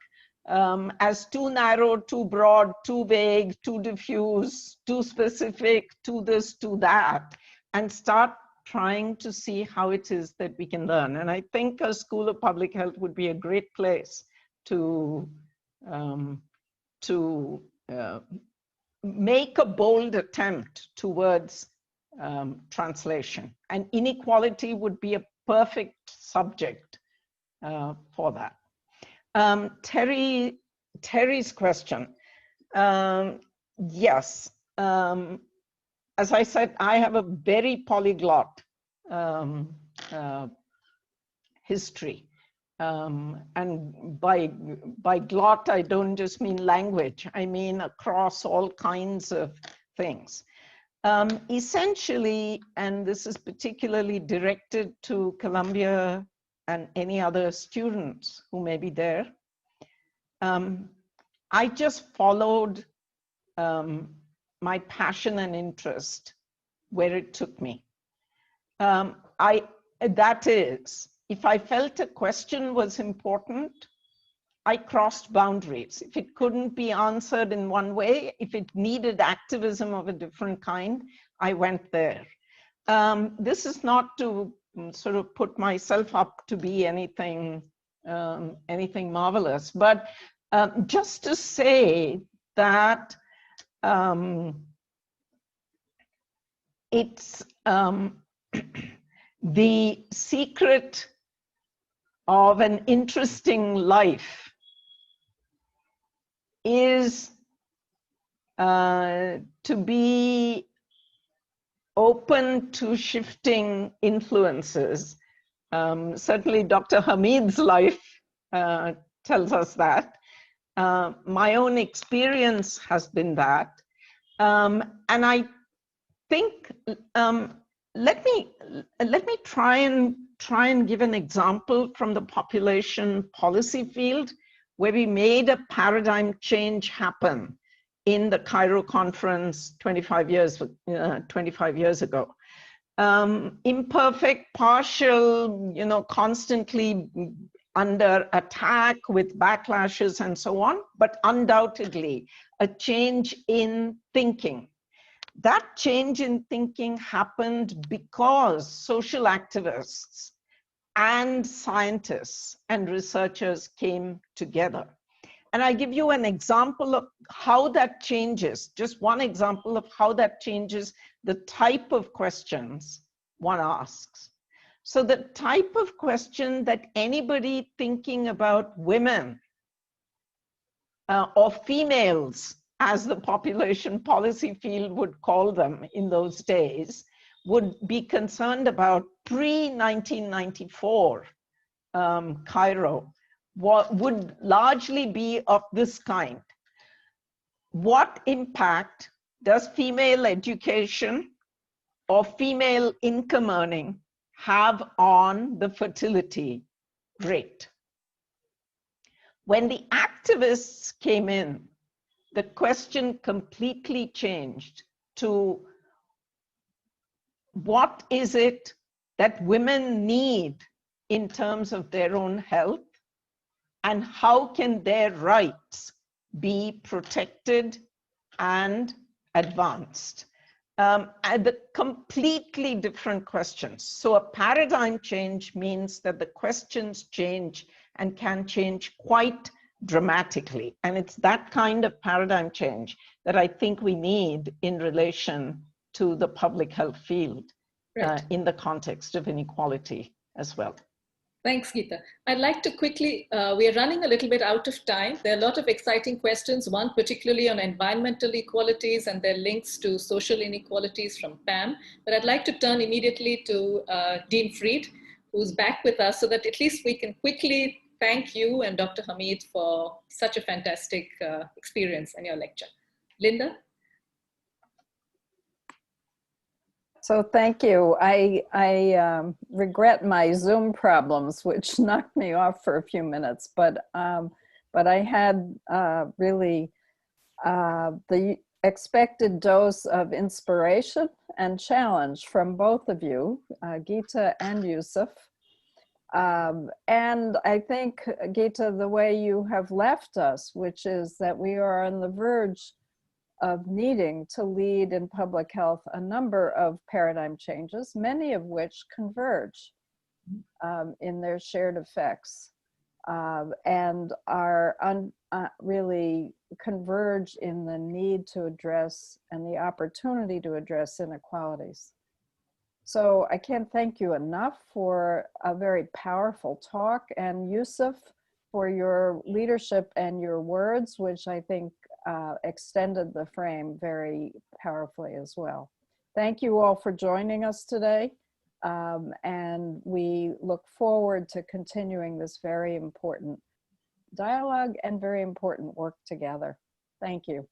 as too narrow, too broad, too vague, too diffuse, too specific, too this, too that, and start trying to see how it is that we can learn. And I think a School of Public Health would be a great place to make a bold attempt towards translation. And inequality would be a perfect subject for that. Terry's question. Yes. As I said, I have a very polyglot history. And by glot, I don't just mean language. I mean across all kinds of things. Essentially, and this is particularly directed to Columbia and any other students who may be there, I just followed my passion and interest where it took me. That is, if I felt a question was important, I crossed boundaries. If it couldn't be answered in one way, if it needed activism of a different kind, I went there. This is not to sort of put myself up to be anything, anything marvelous, but just to say that it's the secret of an interesting life is to be open to shifting influences. Certainly Dr. Hamid's life tells us that. My own experience has been that. And I think, let me try and give an example from the population policy field where we made a paradigm change happen in the Cairo conference 25 years ago. Imperfect, partial, you know, constantly under attack with backlashes and so on, but undoubtedly a change in thinking. That change in thinking happened because social activists and scientists and researchers came together. And I give you an example of how that changes, just one example of how that changes the type of questions one asks. So the type of question that anybody thinking about women or females, as the population policy field would call them in those days, would be concerned about pre-1994 Cairo, would largely be of this kind. What impact does female education or female income earning have on the fertility rate? When the activists came in, the question completely changed to what is it that women need in terms of their own health, and how can their rights be protected and advanced? And the completely different questions. So a paradigm change means that the questions change and can change quite dramatically. And it's that kind of paradigm change that I think we need in relation to the public health field Right. in the context of inequality as well. Thanks, Geeta. I'd like to quickly, we are running a little bit out of time. There are a lot of exciting questions, one particularly on environmental inequalities and their links to social inequalities from Pam. But I'd like to turn immediately to Dean Freed, who's back with us so that at least we can quickly thank you and Dr. Hamid for such a fantastic experience in your lecture. Linda? So thank you. I regret my Zoom problems, which knocked me off for a few minutes, but I had really the expected dose of inspiration and challenge from both of you, Geeta and Yusuf. And I think, Geeta, the way you have left us, which is that we are on the verge of needing to lead in public health a number of paradigm changes, many of which converge in their shared effects and are really converge in the need to address and the opportunity to address inequalities. So I can't thank you enough for a very powerful talk, and Yusuf for your leadership and your words, which I think extended the frame very powerfully as well. Thank you all for joining us today. And we look forward to continuing this very important dialogue and very important work together. Thank you.